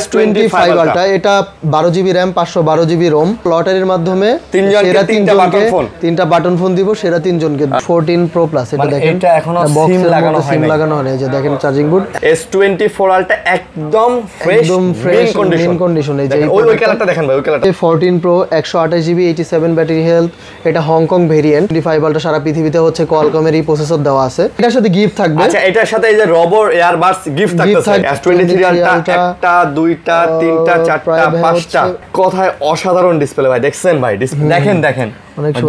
S25 ultra, এটা 12GB RAM 512GB ROM। লটারির মাধ্যমে সেরা তিনটা বাটন ফোন দিব, সেরা তিনজনকে 14 Pro Plus। এটা দেখেন এটা এখনো সিম লাগানো হয় না, এই যে দেখেন চার্জিং বোর্ড। S24 আলট্রা একদম ফ্রেশ কন্ডিশন। এই যে ওই কালারটা দেখেন ভাই, ওই কালারটা 14 Pro 128GB 87 ব্যাটারি হেলথ। এটা হংকং ভেরিয়েন্ট। 25 আলট্রা সারা পৃথিবীতে হচ্ছে কোয়ালকমের এই প্রসেসর দেওয়া আছে। এটার সাথে গিফট থাকবে। আচ্ছা, এটার সাথে এই যে রবর এয়ারবাডস গিফট থাকতেছে। S23 আলট্রা একটা, দুইটা, তিনটা, চারটা, পাঁচটা, কথায় অসাধারণ ডিসপ্লে ভাই। দেখছেন ভাই দেখেন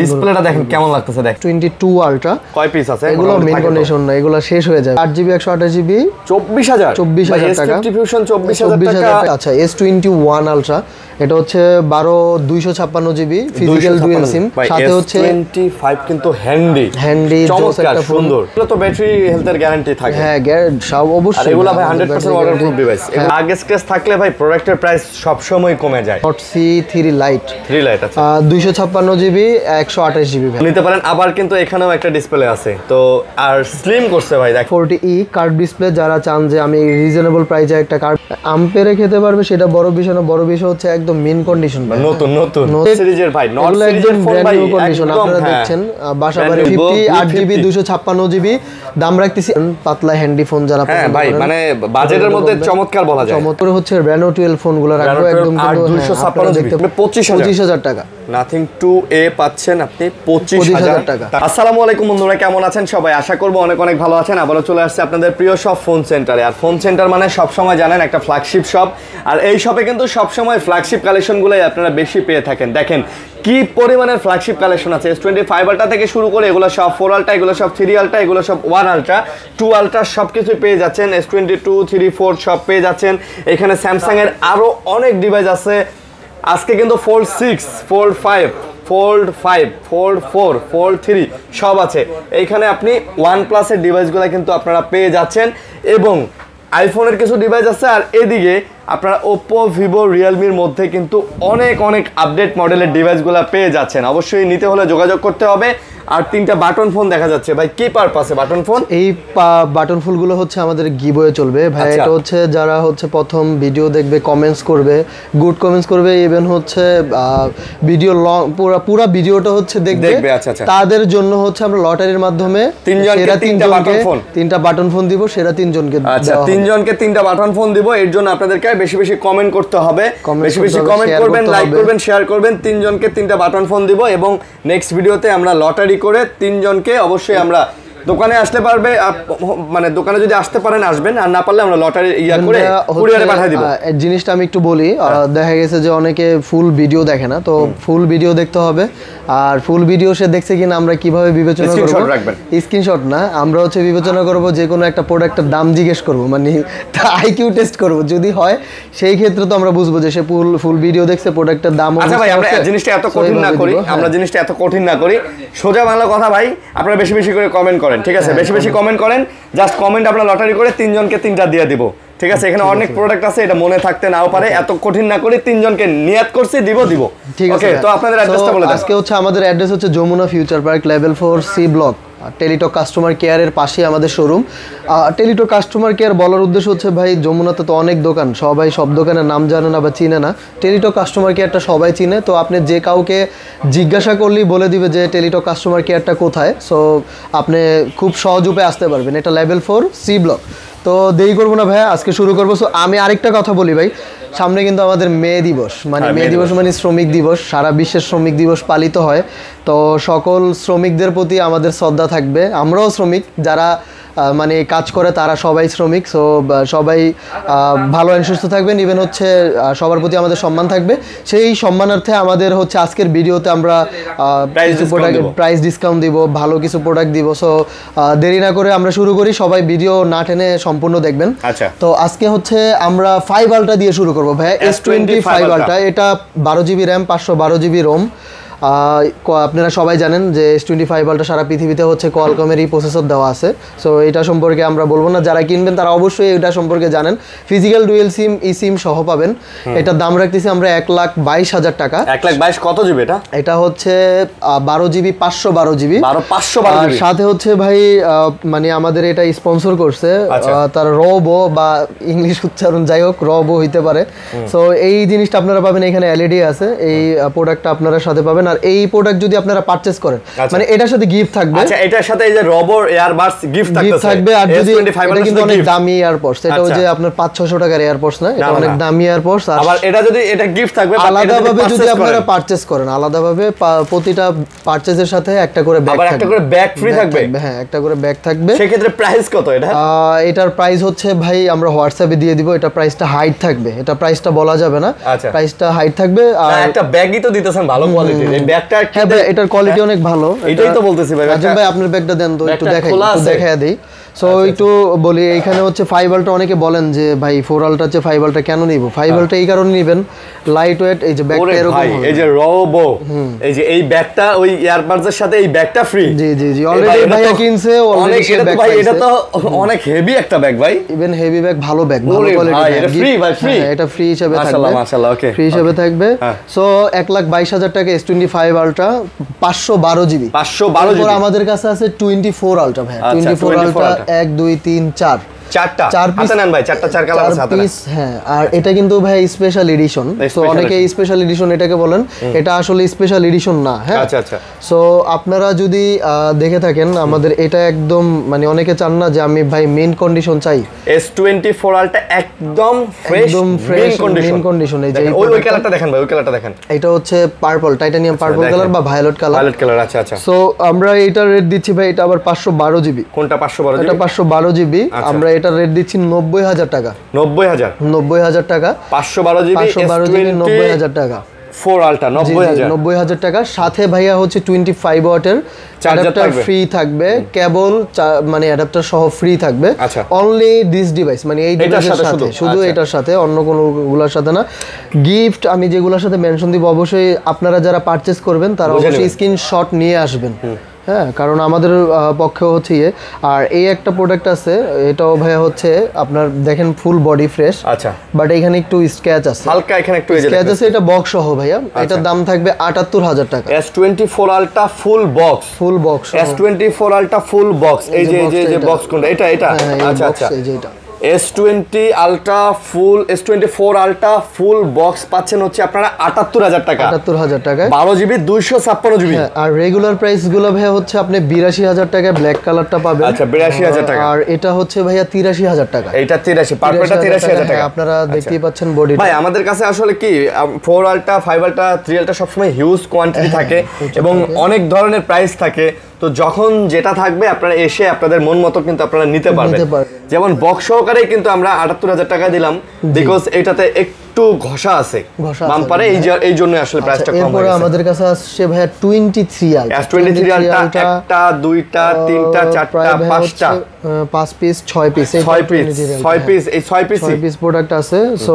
ডিসপ্লেটা দেখেন কেমন লাগতেছে। দেখ 22 আলট্রা কয় পিস আছে? এগুলো মেইন কন্ডিশন না, এগুলো শেষ হয়ে যায়। 8GB 128GB 24000 টাকা। S50 24000 টাকা। আচ্ছা, S21 আলট্রা এটা হচ্ছে 12256GB ফিজিক্যাল ডুয়াল সিম। সাথে হচ্ছে S25 কিন্তু হ্যান্ডি চমৎকার সুন্দর। এগুলো তো ব্যাটারি হেলথের গ্যারান্টি থাকে। হ্যাঁ, সব অবশ্যই। আর এগুলো ভাই 100% ওয়াটারপ্রুফ ডিভাইস। আগে স্ক্র্যাচ থাকলে ভাই প্রোডাক্টের প্রাইস সব সময় কমে যায়। Note C3 Lite আছে 256GB 128GB নিতে পারেন। আবার কিন্তু এখানেও একটা ডিসপ্লে আছে তো, আর স্লিম করছে ভাই। দেখ 40E কার্ড ডিসপ্লে। যারা চান যে আমি রিজনেবল প্রাইসে একটা কার্ড আম্পেরে খেতে পারবে, সেটা বড় বিষয় না। বড় বিষয় হচ্ছে একদম মেইন কন্ডিশন, নতুন সিরিজের ভাই, নট সিরিজের ফোন ভাই কন্ডিশন আপনারা দেখছেন। বাসাবাড়ি 58GB 256GB দাম রাখতেছি। পাতলা হ্যান্ডি ফোন যারা ভাই মানে বাজেটের মধ্যে চমৎকার বলা যায়। চমৎকার হচ্ছে Reno 12 ফোনগুলো রাখবো একদম 256 দেখতে 25000 টাকা। নাথিং 2A পাচ্ছেন আপনি 25000 টাকা। আসসালামু আলাইকুম বন্ধুরা, কেমন আছেন সবাই? আশা করব অনেক ভালো আছেন। আবারও চলে আসছে আপনাদের প্রিয় শপ ফোন সেন্টারে। আর ফোন সেন্টার মানে সব সময় জানেন একটা ফ্ল্যাগশিপ শপ। আর এই শপে কিন্তু সব সময় ফ্ল্যাগশিপ কালেকশনগুলোই আপনারা বেশি পেয়ে থাকেন। দেখেন কি পরিমাণের ফ্ল্যাগশিপ কালেকশন আছে। S25 আলট্রা থেকে শুরু করে এগুলো সব 4 আলট্রা, এগুলো সব 3 আলট্রা, এগুলো সব 1 আলট্রা, 2 আলট্রা সবকিছু পেয়ে যাচ্ছেন। S22, 3, 4 সব পেয়ে যাচ্ছেন। এখানে স্যামসাং এর আরো অনেক ডিভাইস আছে। আজকে কিন্তু Fold 6, Fold 5, Fold 5, Fold 4, Fold 3 সব আছে এইখানে। আপনি OnePlus এর ডিভাইসগুলো কিন্তু আপনারা পেয়ে যাচ্ছেন এবং আইফোনের কিছু ডিভাইস আছে। আর এদিকে আপনারা Oppo, Vivo, Realme-র মধ্যে কিন্তু অনেক আপডেট মডেলের ডিভাইসগুলো পেয়ে যাচ্ছেন। অবশ্যই নিতে হলে যোগাযোগ করতে হবে। আর 3টা বাটন ফোন দেখা যাচ্ছে ভাই, কি পারপাসে বাটন ফোন? এই বাটন ফুলগুলো হচ্ছে আমাদের গিভওয়ে চলবে ভাই। এটা হচ্ছে যারা হচ্ছে প্রথম ভিডিও দেখবে, কমেন্টস করবে, গুড কমেন্টস করবে, ইভেন হচ্ছে ভিডিও লং পুরো ভিডিওটা হচ্ছে দেখবে। আচ্ছা তাদের জন্য হচ্ছে আমরা লটারির মাধ্যমে সেরা 3টা বাটন ফোন দিব, সেরা 3 জনকে। আচ্ছা, 3 জনকে 3টা বাটন ফোন দিব। এর জন্য আপনাদেরকে বেশি কমেন্ট করতে হবে, বেশি কমেন্ট করবেন, লাইক করবেন, শেয়ার করবেন। 3 জনকে 3টা বাটন ফোন দিব এবং নেক্সট ভিডিওতে আমরা লটারি করে 3 জনকে অবশ্যই আমরা দোকানে আসতে পারবে, মানে দোকানে যদি আসতে পারেন আসবেন, আর না পারলে আমরা লটারি করে কুরিয়ারে পাঠিয়ে দিব। জিনিসটা আমি একটু বলি, দেখা গেছে যে অনেকে ফুল ভিডিও দেখে না, তো ফুল ভিডিও দেখতে হবে। আর ফুল ভিডিও সে দেখছে কিনা আমরা কিভাবে বিবেচনা করব, স্ক্রিনশট না, আমরা হচ্ছে বিবেচনা করব যে কোনো একটা প্রোডাক্টের দাম জিজ্ঞেস করব, মানে আইকিউ টেস্ট করব। যদি হয় সেই ক্ষেত্রে তো আমরা বুঝবো যে সে ফুল ভিডিও দেখছে, প্রোডাক্টের দাম। আচ্ছা ভাই, আমরা জিনিসটা এত কঠিন না করি, সোজা বাংলা কথা ভাই। আপনারা বেশি করে কমেন্ট করেন, ঠিক আছে? বেশি কমেন্ট করেন, জাস্ট কমেন্ট আপনারা লটারি করে 3 জনকে 3টা দিয়ে দিব, ঠিক আছে? এখানে অনেক প্রোডাক্ট আছে, এটা মনে থাকতে নাও পারে। এত কঠিন না করে 3 জনকে নিয়াত করছি দিব, ঠিক আছে? তো আপনাদের অ্যাড্রেসটা বলে দেন। আজকে হচ্ছে আমাদের অ্যাড্রেস হচ্ছে Jamuna future park level 4 C block, Teletalk customer কেয়ারের পাশে আমাদের শোরুম। টেলিটক কাস্টমার কেয়ার বলার উদ্দেশ্য হচ্ছে ভাই, যমুনাতে তো অনেক দোকান, সবাই সব দোকানের নাম জানে না বা চিনে না। টেলিটক কাস্টমার কেয়ারটা সবাই চিনে, তো আপনি যে কাউকে জিজ্ঞাসা করলেই বলে দিবে যে টেলিটক কাস্টমার কেয়ারটা কোথায়। সো আপনি খুব সহজ উপায়ে আসতে পারবেন। এটা লেভেল 4 সি ব্লক। তো দেরি করবো না ভাই, আজকে শুরু করবো। সো আমি আরেকটা কথা বলি ভাই, সামনে কিন্তু আমাদের মে দিবস, মানে মে দিবস মানে শ্রমিক দিবস, সারা বিশ্বের শ্রমিক দিবস পালিত হয়। তো সকল শ্রমিকদের প্রতি আমাদের শ্রদ্ধা থাকবে। আমরাও শ্রমিক, যারা মানে কাজ করে তারা সবাই শ্রমিক। সো সবাই ভালো আর সুস্থ থাকবেন, ইভেন হচ্ছে সবার প্রতি আমাদের সম্মান থাকবে। সেই সম্মানার্থে আমাদের হচ্ছে আজকের ভিডিওতে আমরা প্রাইস ডিসকাউন্ট দিব, ভালো কিছু প্রোডাক্ট দিব। সো দেরি না করে আমরা শুরু করি, সবাই ভিডিও না টেনে সম্পূর্ণ দেখবেন। আচ্ছা, তো আজকে হচ্ছে আমরা 5 আলট্রা দিয়ে শুরু করবো ভাই। S25 আলট্রা এটা 12GB RAM 512GB ROM। আপনারা সবাই জানেন যে S25 Ultra সারা পৃথিবীতে হচ্ছে কোয়ালকমেরই প্রসেসর দেওয়া আছে। সো এটা সম্পর্কে আমরা বলবো না, যারা কিনবেন তারা অবশ্যই এটা সম্পর্কে জানেন। ফিজিক্যাল ডুয়েল সিম ই সিম সহ পাবেন। এটার দাম রাখতেছি আমরা 1,22,000 টাকা। 1,22,000 কত জিবি এটা? এটা হচ্ছে 12 জিবি 512 জিবি। 512 জিবি। সাথে হচ্ছে ভাই মানে আমাদের এটা স্পন্সর করছে তার রবো বা ইংলিশ উচ্চারণ যাই হোক রবো হইতে পারে। সো এই জিনিসটা আপনারা পাবেন এখানে এলইডি আছে, এই প্রোডাক্টটা আপনারা সাথে পাবেন। আর এই প্রোডাক্ট যদি আপনারা পারচেজ করেন মানে এটার সাথে গিফট থাকবে। আচ্ছা এটার সাথে এই যে রবো এয়ারবাডস গিফট থাকবে। আর যদি এটা কিন্তু অনেক দামি এয়ারপডস, এটা ওই যে আপনার 500-600 টাকার এয়ারপডস না, এটা অনেক দামি এয়ারপডস। আর আবার এটা যদি এটা গিফট থাকবে আলাদাভাবে যদি আপনারা পারচেজ করেন, আলাদাভাবে প্রতিটা পারচেজের সাথে একটা করে ব্যাগ থাকবে। একটা করে ব্যাগ ফ্রি থাকবে। হ্যাঁ একটা করে ব্যাগ থাকবে। সেই ক্ষেত্রে প্রাইস কত এটা? এটার প্রাইস হচ্ছে ভাই আমরা হোয়াটসঅ্যাপে দিয়ে দিব। এটা প্রাইসটা হাইট থাকবে, এটা প্রাইসটা বলা যাবে না, প্রাইসটা হাইট থাকবে। আর একটা ব্যাগই তো দিতেছেন ভালো কোয়ালিটির, এই ব্যাগটা হ্যাঁ ভাই এটার কোয়ালিটি অনেক ভালো। এটাই তো বলতেছি ভাই। রাজু ভাই আপনার ব্যাগটা দেন তো একটু দেখাই দেই। সো একটু বলি, এইখানে হচ্ছে 5 Ultra অনেকে বলেন যে ভাই 4 Ultra চেয়ে 5 Ultra কেন নিব? 5 Ultra এই কারণে নেবেন, লাইট ওয়েট, এই যে ব্যাগটা এরকম হবে, এই যে রবো, এই যে এই ব্যাগটা ওই এয়ারবাডসের সাথে এই ব্যাগটা ফ্রি। জি জি জি অলরেডি ভাইয়া কিনছে, অলরেডি সে ব্যাগ পাইছে। এটা তো অনেক হেভি একটা ব্যাগ ভাই, ইভেন হেভি ব্যাগ, ভালো ব্যাগ, ভালো কোয়ালিটি। এটা ফ্রি ভাই, ফ্রি। এটা ফ্রি হিসেবে থাকবে। মাশাআল্লাহ মাশাআল্লাহ। ওকে ফ্রি হিসেবে থাকবে। সো 1,22,000 টাকা S25 Ultra 512 জিবি। 512 জিবি। আমাদের কাছে আছে 24 Ultra ভাই। 24 Ultra 1 2 3 4 চার পিস নেন ভাই, চার কালার আছে হাতে। হ্যাঁ আর এটা কিন্তু ভাই স্পেশাল এডিশন। সো অনেকে স্পেশাল এডিশন এটাকে বলেন, এটা আসলে স্পেশাল এডিশন না। হ্যাঁ আচ্ছা আচ্ছা। সো আপনারা যদি দেখে থাকেন আমাদের এটা একদম মানে অনেকে চান না যে আমি ভাই মেইন কন্ডিশন চাই, S24 Ultra একদম ফ্রেশ মেইন কন্ডিশন। এই যে ওই কালারটা দেখেন ভাই, ওই কালারটা দেখেন। এটা হচ্ছে পার্পল, টাইটানিয়াম পার্পল কালার বা ভায়োলেট কালার। আচ্ছা আচ্ছা। সো আমরা এটা রেট দিচ্ছি ভাই, এটা আবার 512 জিবি। কোনটা 512 জিবি? এটা 512 জিবি। আমরা এটা রেট দিচ্ছি 90,000 টাকা। 90,000 টাকা। 512 জিবি 90,000 টাকা। 4 Ultra 90,000 টাকা। সাথে ভাইয়া হচ্ছে 25 ওয়াটের অ্যাডাপ্টার ফ্রি থাকবে, কেবল মানে অ্যাডাপ্টার সহ ফ্রি থাকবে। অনলি দিস ডিভাইস, মানে এই ডিভাইসের সাথে, শুধু এটার সাথে, অন্য কোনোগুলোর সাথে না। গিফট আমি যেগুলোর সাথে মেনশন দিব অবশ্যই আপনারা যারা পারচেজ করবেন তারা অবশ্যই স্ক্রিনশট নিয়ে আসবেন। হ্যাঁ কারণ আমাদের পক্ষে হচ্ছে আর এই একটা প্রোডাক্ট আছে, এটাও ভাইয়া হচ্ছে আপনার দেখেন ফুল বডি ফ্রেশ। আচ্ছা বাট এখানে একটু স্ক্র্যাচ আছে, হালকা এখানে একটু স্ক্র্যাচ আছে। এটা বক্স সহ ভাইয়া, এটার দাম থাকবে 78,000 টাকা। S24 Ultra full box S24 Ultra full box. এই যে বক্স কোনটা? এটা আচ্ছা আচ্ছা। এই যে এটা S24 Ultra ফুল বক্স পাচ্ছেন হচ্ছে আপনারা 78,000 টাকা। 78,000 টাকায় 12 জিবি 256 জিবি। আর রেগুলার প্রাইস গুলো ভাইয়া হচ্ছে আপনি 82,000 টাকায় ব্ল্যাক কালারটা পাবেন। আচ্ছা 82,000 টাকা। আর এটা হচ্ছে ভাইয়া 83,000 টাকা। এটা 83 পারফেক্টটা 83,000 টাকা। আপনারা দেখতেই পাচ্ছেন বডি। ভাই আমাদের কাছে আসলে কি 4 Ultra 5 Ultra 3 Ultra সবসময় হিউজ কোয়ান্টিটি থাকে এবং অনেক ধরনের প্রাইস থাকে। তো যখন যেটা থাকবে আপনারা এসে আপনাদের মন মতো কিন্তু আপনারা নিতে পারবেন। যেমন বক্স সহকারে কিন্তু আমরা 78,000 টাকা দিলাম, বিকজ এটাতে একটু ঘষা আছে বাম্পারে, এই জন্য আসলে প্রাইসটা কম হয়েছে। এরপর আমাদের কাছে আসছে ভাইয়া 23 Ultra। 23 Ultra একটা দুইটা তিনটা চারটা পাঁচটা 5 পিস 6 পিস 6 পিস প্রোডাক্ট আছে। সো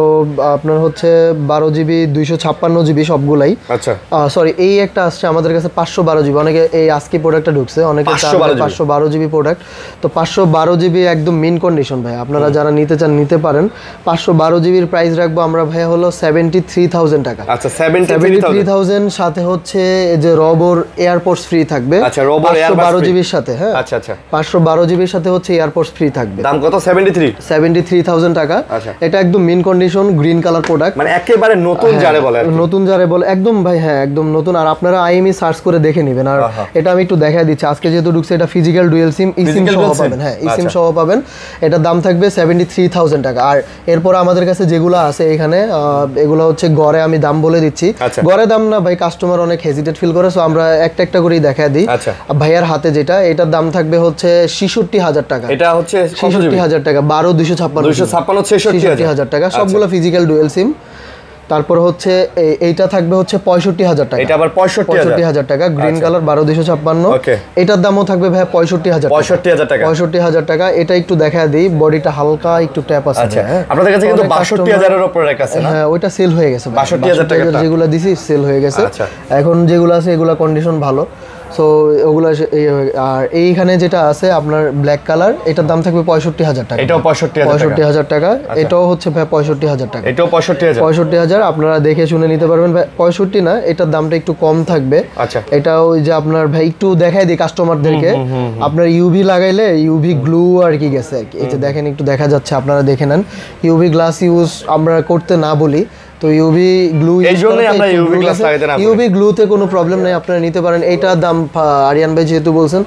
আপনার হচ্ছে 12 জিবি 256 জিবি সবগুলাই। আচ্ছা সরি এই একটা আসছে আমাদের কাছে 512 জিবি। অনেকে এই আজকে প্রোডাক্টটা ঢুকছে, অনেকে 512 জিবি প্রোডাক্ট। তো 512 জিবি একদম মিন কন্ডিশন ভাই, আপনারা যারা নিতে চান নিতে পারেন। 512 জিবির প্রাইস রাখবো আমরা ভাই হলো 73,000 টাকা। আচ্ছা 73,000 সাথে হচ্ছে এই যে রবোর এয়ারপোর্টস ফ্রি থাকবে। আচ্ছা রবোর এয়ারপোর্টস 512 জিবির সাথে। হ্যাঁ আচ্ছা আচ্ছা 512 জিবির সাথে হচ্ছে এয়ারপোর্টস ফ্রি থাকবে। দাম কত? 73,000 টাকা। এটা একদম mint condition green colour product, মানে একেবারে নতুন যারে বলে একদম ভাই। হ্যাঁ একদম নতুন। আর আপনারা আইএমই সার্চ করে দেখে নেবেন। আর এটা আমি একটু দেখাই দিচ্ছি, আজকে যেহেতু ঢুকছে এটা ফিজিক্যাল ডুয়েল সিম ই সিম সহ পাবেন। হ্যাঁ ই সিম সহ পাবেন। এটার দাম থাকবে 73,000 টাকা। আর এরপর আমাদের কাছে যেগুলো আছে এখানে এগুলো হচ্ছে গড়ে আমি দাম বলে দিচ্ছি। গড়ে দাম না ভাই, কাস্টমার অনেক হেজিটেট ফিল করে, সো আমরা একটা করেই দেখাই দিই। ভাইয়ার হাতে যেটা, এটার দাম থাকবে হচ্ছে 66,000 টাকা। এটা হচ্ছে 66,000 টাকা। 12 256 256 66,000 টাকা। সবগুলো ফিজিক্যাল ডুয়েল সিম। তো তারপর হচ্ছে এইটা থাকবে হচ্ছে 65,000 টাকা। এটা আবার 65,000 টাকা, গ্রিন কালার 12256। ওকে, এটার দামও থাকবে ভাই 65,000 টাকা। 65,000 টাকা, 65,000 টাকা। এটা একটু দেখা দিই, বডিটা হালকা একটু ট্যাপ আছে। আচ্ছা, আপনাদের কাছে কিন্তু 62,000 এর উপরে রেট আছে না? হ্যাঁ, ওইটা সেল হয়ে গেছে। 62,000 টাকা যেগুলো দিছি সেল হয়ে গেছে। আচ্ছা, এখন যেগুলো আছে এগুলো কন্ডিশন ভালো। সো ওগুলো, আর এইখানে যেটা আছে আপনার ব্ল্যাক কালার, এটার দাম থাকবে 65,000 টাকা। এটাও 65,000 টাকা। এটাও হচ্ছে ভাই 65,000 টাকা। এটাও 65,000। আপনারা দেখে শুনে নিতে পারবেন ভাই। 65 না, এটার দামটা একটু কম থাকবে। আচ্ছা, এটা ওই যে আপনার ভাই একটু দেখাই দিই কাস্টমারদেরকে, আপনার ইউভি লাগাইলে ইউভি গ্লু আর কি গেছে আর কি। এই যে দেখেন, একটু দেখা যাচ্ছে, আপনারা দেখে নেন। ইউভি গ্লাস ইউজ আমরা করতে না বলি, তো ইউভি গ্লু ইউভি গ্লুতে কোনো প্রবলেম নেই, আপনারা নিতে পারেন। এইটার দাম আরিয়ান ভাই যেহেতু বলছেন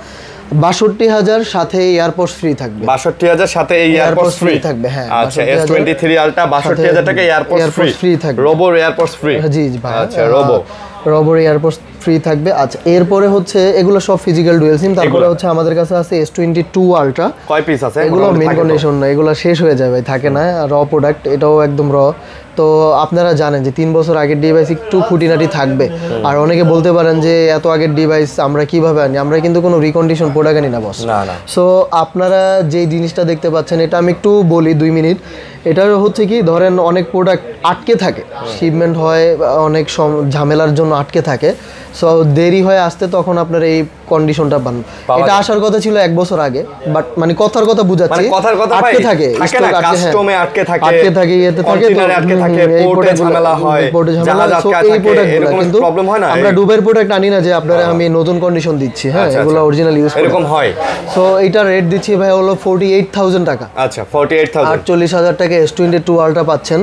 62,000, সাথে এয়ারপোর্টস ফ্রি থাকবে। 62,000 সাথে এয়ারপোর্টস ফ্রি থাকবে। হ্যাঁ, আচ্ছা, S23 আলট্রা 62,000 টাকা, এয়ারপোর্টস ফ্রি থাকবে। রোবোর এয়ারপোর্টস ফ্রি। জি জি ভাই, আচ্ছা, রোবোর এয়ারপোর্টস ফ্রি থাকবে। আচ্ছা, এরপরে হচ্ছে এগুলো সব ফিজিক্যাল ডুয়াল সিম। তারপরে হচ্ছে আমাদের কাছে আছে S22 আলট্রা। কয় পিস আছে? এগুলো মেন কন্ডিশন না, এগুলো শেষ হয়ে যাবে, থাকে না, র প্রোডাক্ট। এটাও একদম র। তো আপনারা জানেন যে 3 বছর আগের ডিভাইস একটু খুঁটিনাটি থাকবে। আর অনেকে বলতে পারেন যে এত আগের ডিভাইস আমরা কিভাবে আনি, আমরা কিন্তু কোনো রিকন্ডিশন প্রোডাক্ট আনি না বস। সো আপনারা যে জিনিসটা দেখতে পাচ্ছেন, এটা আমি একটু বলি 2 মিনিট। এটা হচ্ছে কি, ধরেন অনেক প্রোডাক্ট আটকে থাকে, শিপমেন্ট হয় অনেক ঝামেলার জন্য আটকে থাকে। সো দেরি হয়ে আসতে, তখন আপনার এই কন্ডিশনটা পান। এটা আসার কথা ছিল 1 বছর আগে, বাট মানে কথার কথা বুঝাচ্ছি, আটকে থাকে, কাস্টমে আটকে থাকে, ইয়েতে থাকে, পোর্টে ঝামেলা হয়, জাহাজ আটকে থাকে, এরকম প্রবলেম হয় না। আমরা দুবাইয়ের প্রোডাক্ট আনি না যে আপনারা আমি নতুন কন্ডিশন দিচ্ছি। হ্যাঁ, এগুলো অরিজিনাল ইউজ এরকম হয়। সো এইটা রেট দিচ্ছি ভাই হলো 48,000 টাকা। আচ্ছা, 48,000, 48,000 টাকা S22 আলট্রা পাচ্ছেন।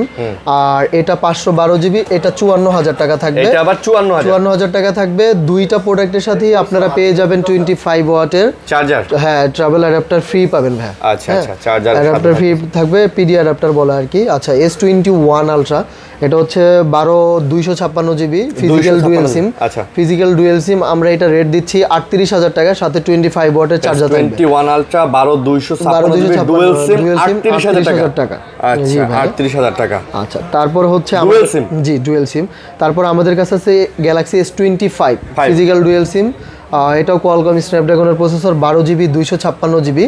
আর এটা 512 জিবি, এটা 54,000 টাকা থাকবে। এটা আবার 54,000 টাকা থাকবে। দুইটা প্রোডাক্টের সাথে আপনারা পেয়ে যাবেন 25 ওয়াটের চার্জার। হ্যাঁ, ট্রাভেল অ্যাডাপ্টার ফ্রি পাবেন ভাই। আচ্ছা আচ্ছা, চার্জার অ্যাডাপ্টার ফ্রি থাকবে, পিডি অ্যাডাপ্টার বলে আর কি। আচ্ছা, S21 আলট্রা, এটা হচ্ছে 12/256 জিবি ফিজিক্যাল ডুয়াল সিম। আচ্ছা, ফিজিক্যাল ডুয়াল সিম আমরা এটা রেট দিচ্ছি 38,000 টাকা, সাথে 25 ওয়াটের চার্জার থাকবে। 21 আলট্রা 12/256 জিবি ডুয়াল সিম 38,000 টাকা। আচ্ছা, 38,000 টাকা। আচ্ছা, তারপর হচ্ছে ডুয়াল সিম। জি, ডুয়াল সিম। তারপর আমাদের কাছে আছে Galaxy S25 physical dual SIM. এটাও কোয়ালকম স্ন্যাপড্রাগনের প্রসেসর, 12 জিবি 256 জিবি।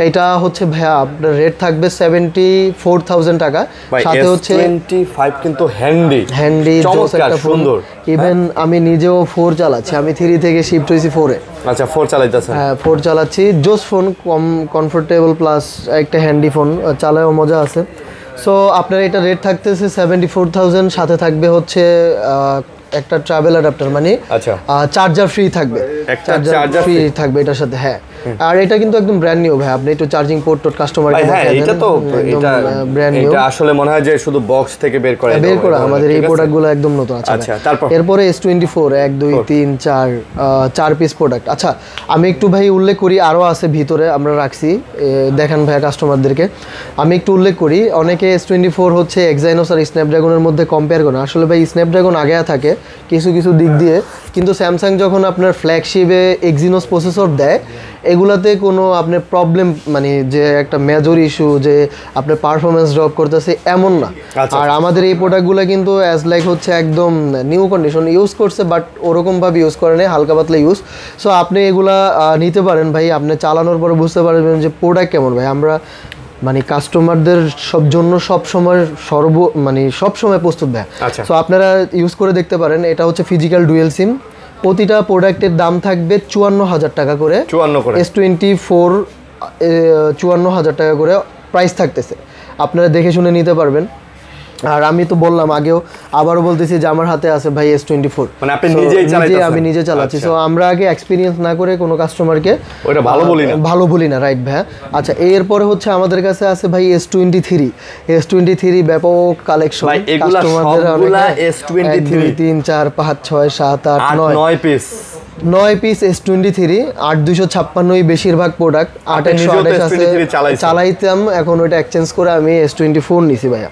এটা হচ্ছে ভাইয়া আপনার রেট থাকবে 74,000 টাকা। সাথে হচ্ছে 25 কিন্তু হ্যান্ডি চমৎকার সুন্দর। ইভেন আমি নিজেও 4 চালাচ্ছি, আমি 3 থেকে শিফট হয়েছি 4 এ। আচ্ছা, 4 চালাইতেছেন? হ্যাঁ, 4 চালাচ্ছি। জোস ফোন, কম কমফোর্টেবল প্লাস একটা হ্যান্ডি ফোন, চালায়ও মজা আছে। সো আপনার এটা রেট থাকতেছে 74,000, সাথে থাকবে হচ্ছে একটা ট্রাভেল অ্যাডাপ্টার, মানে চার্জার ফ্রি থাকবে, চার্জার ফ্রি থাকবে এটার সাথে। হ্যাঁ, আর এটা কিন্তু একদম ব্র্যান্ড নিউ ভাই, আপনি একটু চার্জিং পোর্ট কাস্টমারকে দেখাবেন। হ্যাঁ, এটা তো এটা ব্র্যান্ড নিউ, এটা আসলে মনে হয় যে শুধু বক্স থেকে বের করা আমাদের এই প্রোডাক্টগুলো একদম নতুন। আচ্ছা, এরপরে S24 1 2 3 4 পিস প্রোডাক্ট। আচ্ছা, আমি একটু ভাই উল্লেখ করি, আরো আছে ভিতরে আমরা রাখছি, দেখেন ভাই কাস্টমারদেরকে আমি একটু উল্লেখ করি। অনেকে S24 হচ্ছে এক্সাইনোস আর স্ন্যাপড্রাগনের মধ্যে কম্পেয়ার করে। আসলে ভাই স্ন্যাপড্রাগন আগে থাকে কিছু কিছু দিক দিয়ে, কিন্তু স্যামসাং যখন আপনার ফ্ল্যাগশিপে এক্সিনোস প্রসেসর দেয়, এগুলাতে কোনো আপনার প্রবলেম, মানে যে একটা মেজর ইস্যু যে আপনার পারফরমেন্স ড্রপ করতেছে এমন না। আর আমাদের এই প্রোডাক্টগুলো কিন্তু অ্যাজ লাইক হচ্ছে একদম নিউ কন্ডিশন ইউজ করছে, বাট ওরকমভাবে ইউজ করে নেই, হালকা পাতলা ইউজ। সো আপনি এগুলা নিতে পারেন ভাই, আপনি চালানোর পরে বুঝতে পারবেন যে প্রোডাক্ট কেমন। ভাই আমরা মানে কাস্টমারদের জন্য সব সময় প্রস্তুত দেয়। সো আপনারা ইউজ করে দেখতে পারেন। এটা হচ্ছে ফিজিক্যাল ডুয়েল সিম। প্রতিটা প্রোডাক্টের দাম থাকবে 54,000 টাকা করে। S24 54,000 টাকা করে প্রাইস থাকতেছে, আপনারা দেখে শুনে নিতে পারবেন। আর আমি তো বললাম আগেও, আবারও বলতেছি যে আমার হাতে আছে ভাই S24, মানে আপনি নিজেই চালাচ্ছেন? আমি নিজে চালাচ্ছি। সো আমরা আগে এক্সপেরিয়েন্স না করে কোনো কাস্টমারকে ওটা ভালো বলি না, রাইট ভাই। আচ্ছা, এরপরে হচ্ছে আমাদের কাছে আছে ভাই S23 ব্যাপক কালেকশন। কাস্টমারদের S23 2 3 4 5 6 7 8 9 পিস 9 পিস S23 8256 বেশিরভাগ প্রোডাক্ট। 8128 আছে, চালাইতাম, এখন ওইটা এক্সচেঞ্জ করে আমি S24 নিছি ভাইয়া।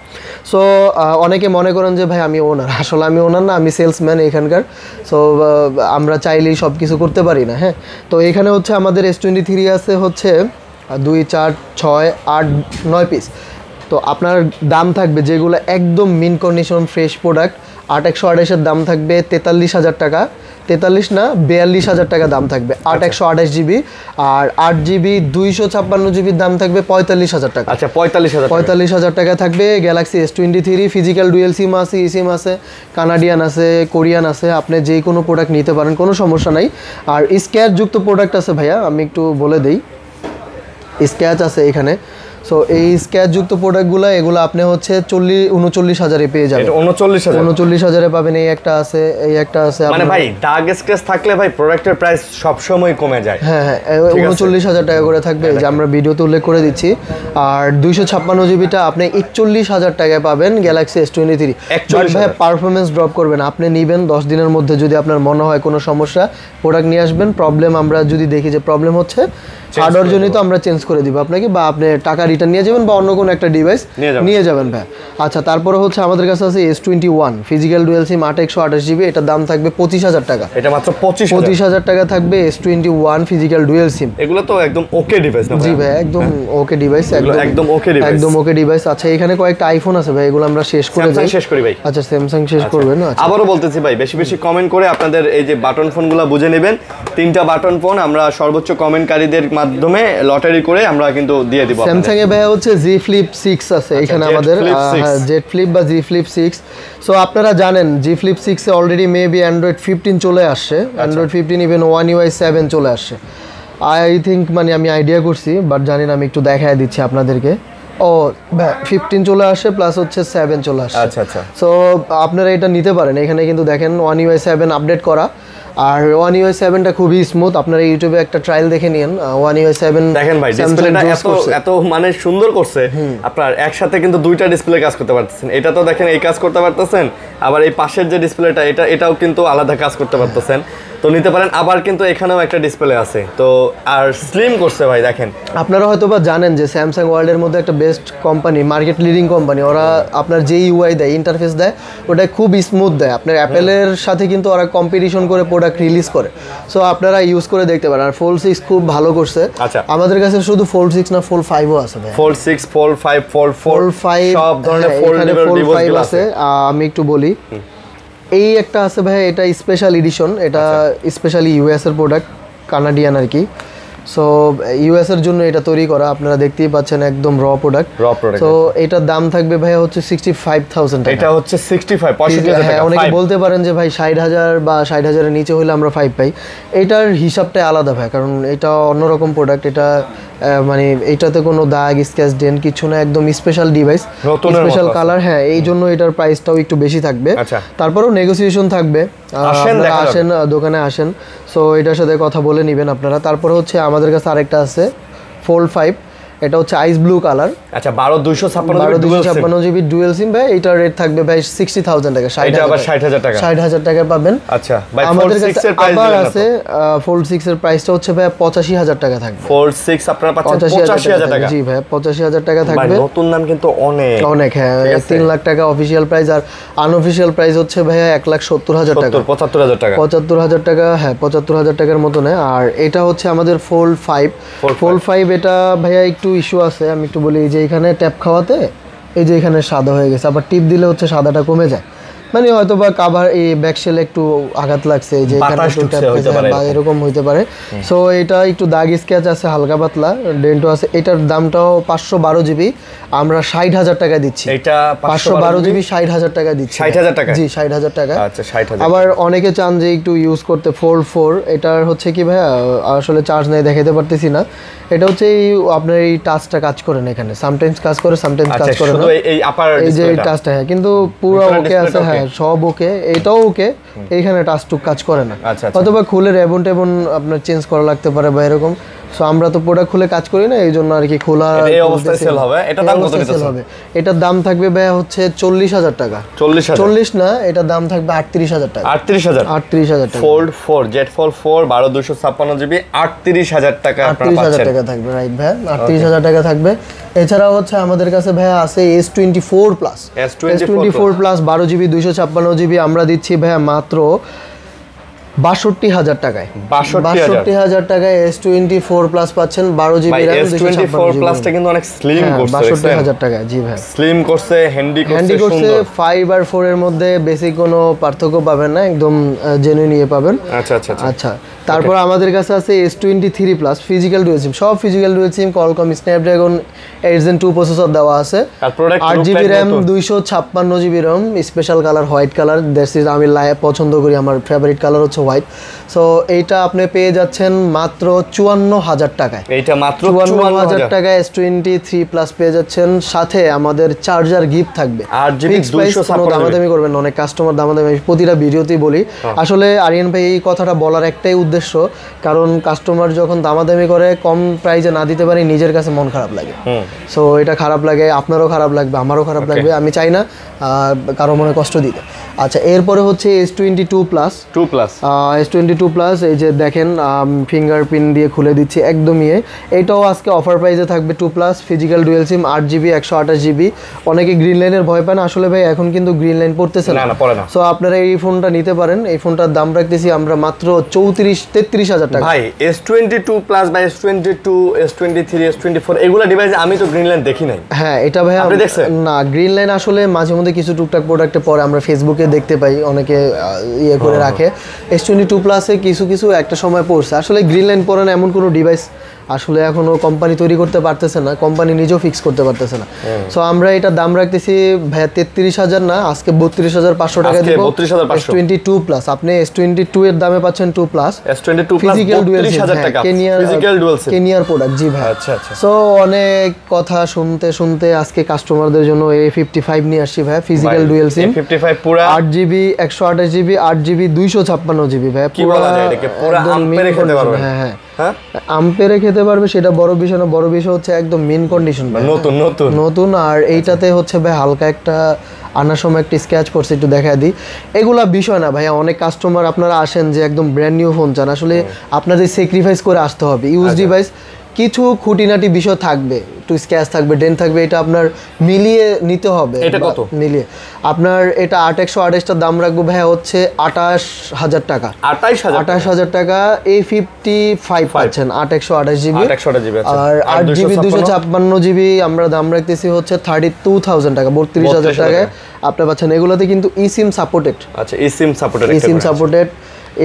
সো অনেকে মনে করেন যে ভাই আমি ওনার, আসলে আমি ওনার না, আমি সেলসম্যান এখানকার। সো আমরা চাইলেই সব কিছু করতে পারি না। হ্যাঁ, তো এখানে হচ্ছে আমাদের S23 আছে হচ্ছে 2 4 6 8 9 পিস। তো আপনার দাম থাকবে যেগুলো একদম মিন কন্ডিশন ফ্রেশ প্রোডাক্ট 8128-এর দাম থাকবে 43,000 টাকা, 43 না 42,000 টাকা দাম থাকবে 8128 জিবি। আর 8 জিবি 256 জিবির দাম থাকবে 45,000 টাকা। আচ্ছা 45,000 টাকা থাকবে। গ্যালাক্সি S23 ফিজিক্যাল ডুয়েল সিম আছে, ইসিম আছে, কানাডিয়ান আছে, কোরিয়ান আছে, আপনি যে কোনো প্রোডাক্ট নিতে পারেন, কোনো সমস্যা নাই। আর স্ক্র্যাচ যুক্ত প্রোডাক্ট আছে ভাইয়া, আমি একটু বলে দেই, স্ক্র্যাচ আছে এখানে। সো এই স্ক্র্যাচ যুক্ত প্রোডাক্টগুলো এগুলো আপনি হচ্ছে 39,000-এ পেয়ে যাবেন। 39,000-এ পাবেন। এই একটা আছে, এই একটা আছে। মানে ভাই দাগ স্ক্র্যাচ থাকলে ভাই প্রোডাক্টের প্রাইস সব সময় কমে যায়। হ্যাঁ, 39,000 টাকা করে থাকবে, যে আমরা ভিডিওতে উল্লেখ করে দিচ্ছি। আর 256 জিবিটা আপনি 41,000 টাকায় পাবেন গ্যালাক্সি S23। ভাই পারফরমেন্স ড্রপ করবেন, আপনি নেবেন 10 দিনের মধ্যে, যদি আপনার মনে হয় কোনো সমস্যা প্রোডাক্ট নিয়ে আসবেন। প্রবলেম আমরা যদি দেখি যে প্রবলেম হচ্ছে হার্ডওয়্যার জনিত, আমরা চেঞ্জ করে দিব আপনাকে, বা আপনি টাকা রিটার্ন নিয়ে যাবেন বা অন্য কোনো একটা ডিভাইস নিয়ে যাবেন ভাই। আচ্ছা, তারপরে হচ্ছে আমাদের কাছে আছে S21 ফিজিক্যাল ডুয়েল সিম 8/128 জিবি, এটার দাম থাকবে 25,000 টাকা। এটা মাত্র 25,000 টাকা থাকবে S21 ফিজিক্যাল ডুয়েল সিম। এগুলো তো একদম ওকে ডিভাইস না? জি ভাই, একদম ওকে ডিভাইস, একদম ওকে ডিভাইস। আচ্ছা, এখানে কয়েকটা আইফোন আছে ভাই, এগুলো আমরা শেষ করে যাই। শেষ করি ভাই। আচ্ছা, স্যামসাং শেষ করবেন। আবারও বলতেছি ভাই, বেশি বেশি কমেন্ট করে আপনাদের এই যে বাটন ফোনগুলো বুঝে নেবেন। 3টা বাটন ফোন আমরা সর্বোচ্চ কমেন্টকারীদের মাধ্যমে লটারি করে আমরা কিন্তু দিয়ে দিব। স্যামসাং এ ভাই হচ্ছে Z Flip 6 আছে এখানে আমাদের, Z Flip বা Z Flip 6। সো আপনারা জানেন Z Flip 6 এ অলরেডি মেবি Android 15 চলে আসছে, Android 15 ইভেন One UI 7 চলে আসছে। আই থিঙ্ক, মানে আমি আইডিয়া করছি বাট জানি না, আমি একটু দেখায় দিচ্ছি আপনাদেরকে। ও 15 চলে আসে প্লাস হচ্ছে 7 চলে আসে। আচ্ছা। সো আপনারা এটা নিতে পারেন, এখানে কিন্তু দেখেন One UI 7 আপডেট করা। আর One UI 7টা খুবই স্মুথ, আপনারা ইউটিউবে একটা ট্রায়াল দেখে নিন। One UI 7 দেখেন ভাই, ডিসপ্লেটা এত মানে সুন্দর করছে, আপনার একসাথে কিন্তু দুইটা ডিসপ্লে কাজ করতে পারতেছেন। এটা তো দেখেন এই কাজ করতে পারতেছেন, আবার এই পাশের যে ডিসপ্লেটা এটাও কিন্তু আলাদা কাজ করতে পারতেছেন, তো নিতে পারেন। আবার কিন্তু এখানেও একটা ডিসপ্লে আছে, তো আর স্লিম করছে ভাই দেখেন। আপনারা হয়তো বা জানেন যে স্যামসাং ওয়ার্ল্ডের মধ্যে একটা best company, market leading company. ওরা আপনার যে ইউআই দেয়, ইন্টারফেস দেয়, ওটা খুব স্মুথ দেয়। আপনার অ্যাপেলের সাথে কিন্তু ওরা কম্পিটিশন করে প্রোডাক্ট রিলিজ করে। সো আপনারা ইউজ করে দেখতে পারেন। আর Fold 6 খুব ভালো করছে। আচ্ছা, আমাদের কাছে শুধু Fold 6 না, Fold 5ও আছে ভাই। Fold 6, Fold 5, Fold 5 সব ধরনের ফোল্ডেবল ডিভাইস আছে। আমি একটু বলি, এই একটা আছে ভাই, এটা স্পেশাল এডিশন, এটা স্পেশালি ইউএস এর প্রোডাক্ট, কানাডিয়ান আর কি। সো ইউএস এর জন্য এটা তৈরি করা, আপনারা দেখতেই পাচ্ছেন একদম র প্রোডাক্ট। তো এটার দাম থাকবে ভাই হচ্ছে 65,000 টাকা। এটা হচ্ছে 65,000 টাকা। অনেকে বলতে পারেন যে ভাই 60,000 বা 60,000-এর নিচে হলে আমরা 5 পাই। এটার হিসাবটাই আলাদা ভাই, কারণ এটা অন্যরকম প্রোডাক্ট। এটা মানে এইটাতে কোনো দাগ স্ক্র্যাচ ডেন্ট কিছু না, একদম স্পেশাল ডিভাইস, স্পেশাল কালার। হ্যাঁ, এই জন্য এটার প্রাইসটাও একটু বেশি থাকবে। তারপরেও নেগোসিয়েশন থাকবে, আসেন দোকানে আসেন। সো এটার সাথে কথা বলে নেবেন আপনারা। তারপরে হচ্ছে আমাদের কাছে আরেকটা আছে Fold 5, এটা হচ্ছে আইস ব্লু কালার। আচ্ছা, 12/256 জিবি ডুয়েল সিম ভাই। এটার রেট থাকবে ভাই 60,000 টাকা। এটা আবার 60,000 টাকা। 60,000 টাকা পাবেন। আচ্ছা ভাই, আমাদের কাছে আবার আছে Fold 6 এর প্রাইসটা হচ্ছে ভাই 85,000 টাকা থাকবে। Fold 6 আপনারা পাচ্ছেন 85,000 টাকা। জি ভাই, 85,000 টাকা থাকবে। ভাই নতুন নাম কিন্তু অনেক। হ্যাঁ, 3 লাখ টাকা অফিশিয়াল প্রাইস। আর আনঅফিশিয়াল প্রাইস হচ্ছে ভাই 1,70,000 টাকা। 75,000 টাকা। 75,000 টাকা, হ্যাঁ 75,000 টাকার মতো নেয়। আর এটা হচ্ছে আমাদের Fold 5। Fold 5 এটা ভাইয়া একটু ইস্যু আছে, আমি একটু বলি যে এখানে ট্যাপ খাওয়াতে এই যে এখানে সাদা হয়ে গেছে, আবার টিপ দিলে হচ্ছে সাদাটা কমে যায়। মানে হয়তো বা কাভার এই ব্যাকশেলে একটু আঘাত লাগছে, এই যে এখানে একটু ট্যাপ হয়েছে বা এরকম হইতে পারে। সো এটা একটু দাগ স্ক্র্যাচ আছে, হালকা পাতলা ডেন্টও আছে। এটার দামটাও 512 জিবি আমরা 60,000 টাকা দিচ্ছি। এটা 512 জিবি 60,000 টাকা দিচ্ছি। 60,000 টাকা? জি, 60,000 টাকা। আচ্ছা, 60,000। আবার অনেকে চান যে একটু ইউজ করতে Fold 4, এটার হচ্ছে কি ভাইয়া আসলে চার্জ নেই, দেখাতে পারতেছি না। এটা হচ্ছে আপনার এই টাচটা কাজ করে না, এখানে সামটাইমস কাজ করে, সামটাইমস কাজ করে না। এই যে টাচটা, হ্যাঁ, কিন্তু পুরো ওকে আছে, হ্যাঁ সব ওকে, এটাও ওকে, এইখানে টাচটুক কাজ করে না। অথবা খুলে রেবন টেবন আপনার চেঞ্জ করা লাগতে পারে বা এরকম। সো আমরা তো প্রোডাক্ট খুলে কাজ করি না, এই জন্য আর কি খোলা এই অবস্থায় সেল হবে। এটা দাম কত হবে? এটার দাম থাকবে ভাই হচ্ছে 40,000 টাকা। 40 না, এটার দাম থাকবে 38,000 টাকা। 38,000 টাকা। Fold 4, Z Fold 4 12/256 জিবি 38,000 টাকা আপনারা পাচ্ছেন। 38,000 টাকা থাকবে, রাইট ভাই, 38,000 টাকা থাকবে। এছাড়াও হচ্ছে আমাদের কাছে ভাইয়া আছে S24 plus. S24 plus 12 GB 256 GB আমরা দিচ্ছি ভাইয়া মাত্র ৬২,০০০ টাকায় ৬২,০০০ টাকায় S24 প্লাস পাচ্ছেন 12 জিবি RAM S24 প্লাসটা কিন্তু অনেক স্লিম করছে ৬২,০০০ টাকায় জি ভাই স্লিম করছে হ্যান্ডি করছে 5 আর 4 এর মধ্যে বেসিক কোনো পার্থক্য পাবেন না একদম জেনুইন ইয়ে পাবেন আচ্ছা তারপর আমাদের কাছে আছে S23 plus physical dual SIM সব physical dual SIM Qualcomm Snapdragon 8 Gen 2 processor দেওয়া আছে 8 GB RAM 256 GB ROM special colour white colour that's is আমি পছন্দ করি আমার ফেভারিট কালার হচ্ছে হোয়াইট সো এইটা আপনি পেয়ে যাচ্ছেন মাত্র ৫৪,০০০ টাকায় এইটা মাত্র ৫৪,০০০ টাকায় S23 প্লাস পেয়ে যাচ্ছেন সাথে আমাদের চার্জার গিফট থাকবে 8 জিবি 256 দামাদামি করবেন অনেক কাস্টমার দামাদামি প্রতিটা ভিডিওতেই বলি আসলে আরিয়ান ভাই এই কথাটা বলার একটাই উদ্দেশ্য কারণ কাস্টমার যখন দামাদামি করে কম প্রাইসে না দিতে পারি নিজের কাছে মন খারাপ লাগে সো এটা খারাপ লাগে আপনারও খারাপ লাগবে আমারও খারাপ লাগবে আমি চাই না কারো মনে কষ্ট দিতে আচ্ছা এরপরে হচ্ছে S22 প্লাস S22 প্লাস এই যে দেখেন ফিঙ্গারপ্রিন্ট দিয়ে খুলে দিচ্ছি একদমই এটাও আজকে অফার প্রাইসে থাকবে 2 plus physical dual SIM 8 GB 128 GB অনেকে গ্রিন লাইনের ভয় পান আসলে ভাই এখন কিন্তু গ্রিন লাইন পড়তেছে না সো আপনারা এই ফোনটা নিতে পারেন এই ফোনটার দাম রাখতেছি আমরা মাত্র 33,000 টাকা ভাই S22 প্লাস বা S22 S23 S24 এগুলা ডিভাইস আমি তো গ্রিন লাইন দেখি নাই হ্যাঁ এটা ভাই আপনি দেখছেন না গ্রিন লাইন আসলে মাঝে মধ্যে কিছু টুকটাক প্রোডাক্টে পরে আমরা ফেসবুকে দেখতে পাই অনেকে ইয়ে করে রাখে S22 প্লাসে কিছু একটা সময় পড়ছে আসলে গ্রিন লাইন পরে না এমন কোনো ডিভাইস আসলে এখনো কোম্পানি তৈরি করতে পারতেছে না কোম্পানি নিজেও ফিক্স করতে পারতেছে না সো আমরা এটা দাম রাখতেছি ভাই 33,000 না আজকে 32,500 টাকা দিব S22 প্লাস আপনি S22 এর দামে পাচ্ছেন 2 plus S22 plus physical dual 32,000 টাকা ফিজিক্যাল ডুয়াল সিম কেনিয়ার প্রোডাক্ট জি ভাই আচ্ছা সো অনেক কথা শুনতে আজকে কাস্টমারদের জন্য A55 নিয়ে আসছি ভাই ফিজিক্যাল ডুয়াল সিম A55 পুরো 8 জিবি 128 জিবি 8 জিবি 256 জিবি ভাই কি বলা যায় এটাকে পুরো আম্পেরে খেতে পারবেন হ্যাঁ আম্পেরে খেতে পারবে সেটা বড় বিষয় না বড় বিষয় হচ্ছে একদম মেন কন্ডিশন নতুন আর এইটাতে হচ্ছে ভাই হালকা একটা আনার সময় একটা স্ক্র্যাচ পড়ছে একটু দেখায় দিই এগুলা বিষয় না ভাইয়া অনেক কাস্টমার আপনারা আসেন যে একদম ব্র্যান্ড নিউ ফোন চান আসলে আপনাদের স্যাক্রিফাইস করে আসতে হবে ইউজ ডিভাইস কিছু খুঁটিনাটি বিষয় থাকবে একটু স্ক্র্যাচ থাকবে ডেন্ট থাকবে এটা আপনার মিলিয়ে নিতে হবে এটা কত মিলিয়ে আপনার এটা 8128 টার দাম রাখবো ভাই হচ্ছে 28,000 টাকা 28,000 টাকা A55 পাচ্ছেন 8128 জিবি আর 8 জিবি 256 জিবি আমরা দাম রাখতেছি হচ্ছে 32,000 টাকা 32,000 টাকায় আপনি পাচ্ছেন এগুলোতে কিন্তু eSIM সাপোর্টেড আচ্ছা eSIM সাপোর্টেড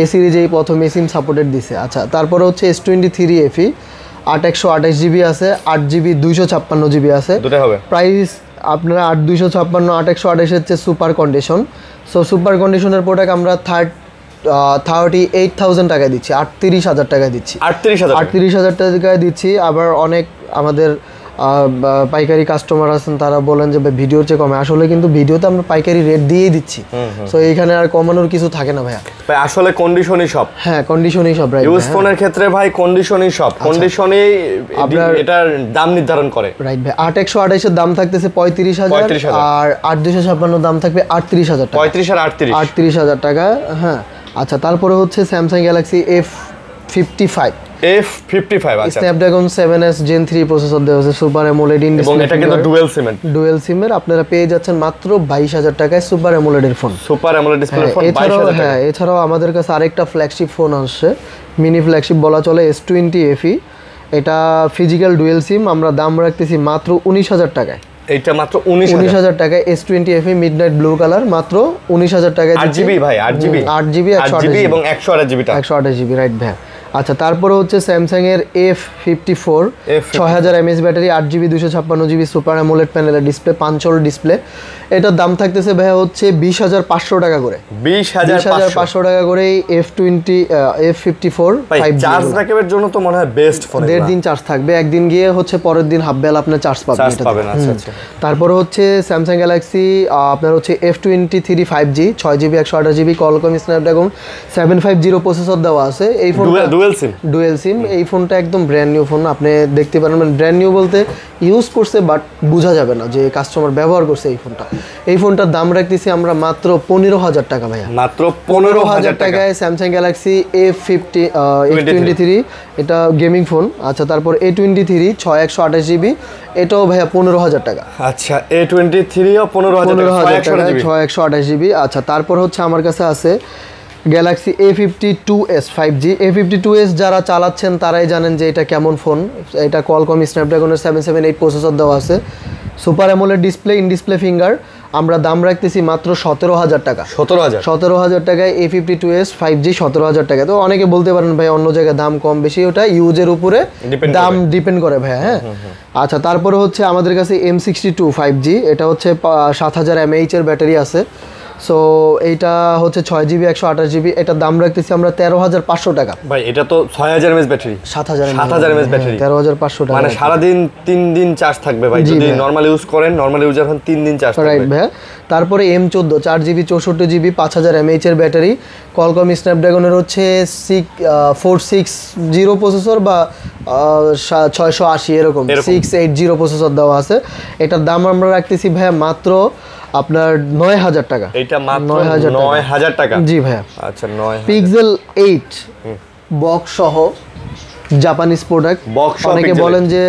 এ সিরিজেই প্রথম eSIM সাপোর্টেড দিছে আচ্ছা তারপরে হচ্ছে S23 FE 8 জিবি আছে 8 জিবি 256 জিবি আছে দুটো হবে প্রাইস আপনারা 8 256 8 128 হচ্ছে সুপার কন্ডিশন সো সুপার কন্ডিশনের প্রোডাক্ট আমরা 38,000 টাকায় দিচ্ছি 38,000 টাকায় দিচ্ছি 38,000 টাকায় দিচ্ছি আবার অনেক আমাদের পাইকারি কাস্টমার আছেন তারা বলেন যে ভিডিওর চেয়ে কমে আসলে কিন্তু ভিডিওতে আমরা পাইকারি রেট দিয়েই দিচ্ছি সো এইখানে আর কমানোর কিছু থাকে না ভাইয়া ভাই আসলে কন্ডিশনই সব হ্যাঁ কন্ডিশনই সব রাইট ইউজ ফোনের ক্ষেত্রে ভাই কন্ডিশনই সব কন্ডিশনই এটার দাম নির্ধারণ করে রাইট ভাই 8128 এর দাম থাকতেছে 35,000 আর 8256 দাম থাকবে 38,000 টাকা 35 আর 38,000 টাকা হ্যাঁ আচ্ছা তারপরে হচ্ছে স্যামসাং গ্যালাক্সি F55 আচ্ছা Snapdragon 7s Gen 3 প্রসেসর দেওয়া আছে সুপার অ্যামোলেড ইন ডিসপ্লে এবং এটা কিন্তু ডুয়াল সিমের আপনারা পেয়ে যাচ্ছেন মাত্র 22,000 টাকায় সুপার অ্যামোলেড এর phone super AMOLED display phone 22,000 টাকা এছাড়াও আমাদের কাছে আরেকটা ফ্ল্যাগশিপ ফোন আসছে মিনি ফ্ল্যাগশিপ বলা চলে S20 FE এটা ফিজিক্যাল ডুয়াল সিম আমরা দাম রাখতেছি মাত্র 19,000 টাকায় এটা মাত্র 19,000 টাকায় S20 FE midnight blue colour মাত্র 19,000 টাকায় 8 জিবি ভাই 8 জিবি 128 এবং 128 জিবি 128 জিবি রাইট ভাই আচ্ছা তারপরে হচ্ছে স্যামসাং এর F54 6000 mAh battery 8 GB 256 GB super AMOLED প্যানেলের ডিসপ্লে পাঞ্চল ডিসপ্লে এটার দাম থাকতেছে ভাই হচ্ছে 20,500 টাকা করে 20,500 টাকা করে F54 5G চার্জ ব্যাকআপের জন্য তো মনে হয় বেস্ট ফোন দেড় দিন চার্জ থাকবে একদিন গিয়ে হচ্ছে পরের দিন হাফ বেলা আপনি চার্জ পাবেন আচ্ছা তারপরে হচ্ছে স্যামসাং গ্যালাক্সি আপনার হচ্ছে F23 5G 6 GB 128 GB Qualcomm Snapdragon 750 processor দেওয়া আছে এই ফোন ডুয়াল সিম এই ফোনটা একদম ব্র্যান্ড নিউ ফোন আপনি দেখতে পারেন মানে ব্র্যান্ড নিউ বলতে ইউজ করছে বাট বোঝা যাবে না যে কাস্টমার ব্যবহার করছে এই ফোনটার দাম রাখতেছি আমরা মাত্র 15,000 টাকা ভাইয়া মাত্র 15,000 টাকায় স্যামসাং গ্যালাক্সি A23 এটা গেমিং ফোন আচ্ছা তারপর A23 128 জিবি এটাও ভাইয়া 15,000 টাকা আচ্ছা A23 ও 15,000 টাকা 128 জিবি আচ্ছা তারপর হচ্ছে আমার কাছে আছে গ্যালাক্সি A52s 5G। A52s যারা চালাচ্ছেন তারাই জানেন যে এটা কেমন ফোন। এটা কোয়ালকম স্ন্যাপড্রাগনের 778 প্রসেসর দেওয়া আছে, super AMOLED display, in display finger. আমরা দাম রাখতেছি মাত্র 17,000 টাকা। 17,000 টাকায় A52s 5G 17,000 টাকা। তো অনেকে বলতে পারেন ভাই অন্য জায়গায় দাম কম বেশি, ওটা ইউজের উপরে দাম ডিপেন্ড করে ভাই। হ্যাঁ, আচ্ছা, তারপরে হচ্ছে আমাদের কাছে M62 5G, এটা হচ্ছে 7000 mAh এর ব্যাটারি আছে। সো এইটা হচ্ছে 6GB 128GB। এটার দাম রাখতেছি আমরা 13,500 টাকা। ভাই এটা তো 6000 mAh ব্যাটারি, 7000 mAh ব্যাটারি, 13,500 টাকা। মানে সারাদিন 3 দিন চার্জ থাকবে ভাই, যদি নরমাল ইউজ করেন, নরমাল ইউজার হন 3 দিন চার্জ থাকবে। রাইট ভাই। তারপরে M14 4GB 64GB 5000 mAh এর ব্যাটারি, কোয়ালকম স্ন্যাপড্রাগনের হচ্ছে 460 প্রসেসর বা 680 এরকম 680 প্রসেসর দেওয়া আছে। এটার দাম আমরা রাখতেছি ভাইয়া মাত্র আপনার 9,000 টাকা। এটা মাত্র 9,000 টাকা। জি ভাইয়া। আচ্ছা, 9,000। পিক্সেল 8 বক্স সহ জাপানিজ প্রোডাক্ট। অনেকে বলেন যে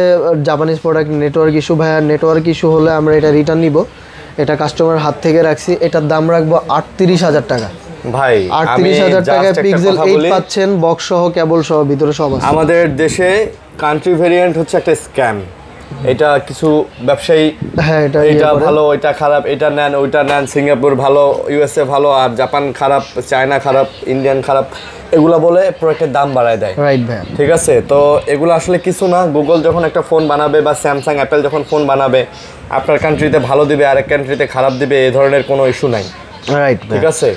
জাপানিজ প্রোডাক্ট নেটওয়ার্ক ইস্যু। ভাইয়া নেটওয়ার্ক ইস্যু হলে আমরা এটা রিটার্ন নিব। এটা কাস্টমার হাত থেকে রাখছি। এটার দাম রাখবো 38,000 টাকা। ভাই 38,000 টাকায় পিক্সেল 8 পাচ্ছেন, বক্স সহ, কেবল সহ, ভিতরে সব আছে। আমাদের দেশে কান্ট্রি ভেরিয়েন্ট হচ্ছে একটা স্ক্যাম। এটা কিছু ব্যবসায়ী, হ্যাঁ এটা ভালো, এটা খারাপ, এটা নেন, ওইটা নেন, সিঙ্গাপুর ভালো, ইউএসএ ভালো, আর জাপান খারাপ, চায়না খারাপ, ইন্ডিয়ান খারাপ, এগুলা বলে প্রোডাক্টের দাম বাড়ায় দেয়। রাইট ভাই। ঠিক আছে, তো এগুলো আসলে কিছু না। গুগল যখন একটা ফোন বানাবে বা স্যামসাং, অ্যাপেল যখন ফোন বানাবে, আপনার কান্ট্রিতে ভালো দিবে, আরেক কান্ট্রিতে খারাপ দিবে, এই ধরনের কোনো ইস্যু নাই। রাইট, ঠিক আছে।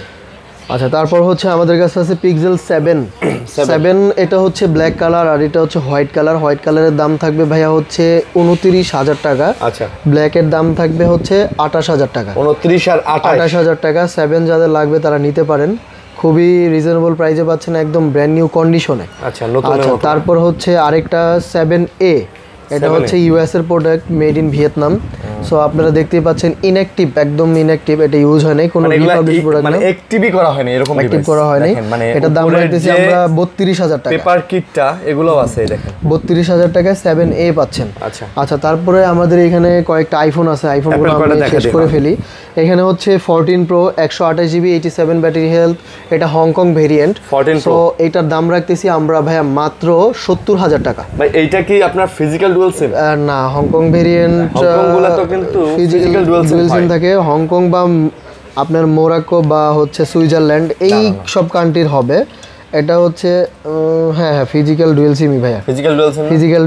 আচ্ছা, তারপর হচ্ছে আমাদের কাছে আছে পিক্সেল 7। এটা হচ্ছে ব্ল্যাক কালার আর এটা হচ্ছে হোয়াইট কালার। হোয়াইট কালারের দাম থাকবে ভাইয়া হচ্ছে 29,000 টাকা। আচ্ছা, ব্ল্যাকের দাম থাকবে হচ্ছে 28,000 টাকা। 29 আর 28,000 টাকা। 7 যাদের লাগবে তারা নিতে পারেন, খুবই রিজনেবল প্রাইসে পাচ্ছেন, একদম ব্র্যান্ড নিউ কন্ডিশনে। আচ্ছা, নতুন। তারপর হচ্ছে আরেকটা 7A, এটা হচ্ছে ইউএস এর product, made in Vietnam. So আপনারা দেখতেই পাচ্ছেন ইনঅ্যাক্টিভ, একদম ইনঅ্যাক্টিভ, এটা ইউজ হয় নাই, কোনো রিপাবলিশ প্রোডাক্ট মানে অ্যাক্টিভই করা হয়নি, এরকম অ্যাক্টিভ করা হয় নাই। এটার দাম রাখতেছি আমরা 32,000 টাকা। পেপার কিটটা এগুলো আছে, দেখেন 32,000 টাকায় 7A পাচ্ছেন। আচ্ছা, তারপরে আমাদের এখানে কয়েকটা আইফোন আছে, আইফোনগুলো আমরা শেষ করে ফেলি। এখানে হচ্ছে 14 প্রো 128GB 87 ব্যাটারি হেলথ, এটা হংকং ভেরিয়েন্ট। সো এটার দাম রাখতেছি আমরা ভাইয়া মাত্র 70,000 টাকা। ভাই এইটা কি আপনার ফিজিক্যাল ডুয়াল সিম? না, হংকং ভেরিয়েন্ট, হংকংগুলো তো কিন্তু ফিজিক্যাল ডুয়াল সিম থাকে। হংকং বা আপনার মোরাক্কো বা হচ্ছে সুইজারল্যান্ড, এই সব কান্ট্রির হবে। এটা হচ্ছে হ্যাঁ ফিজিক্যাল ডুয়াল সিমই ভাইয়া। ফিজিক্যাল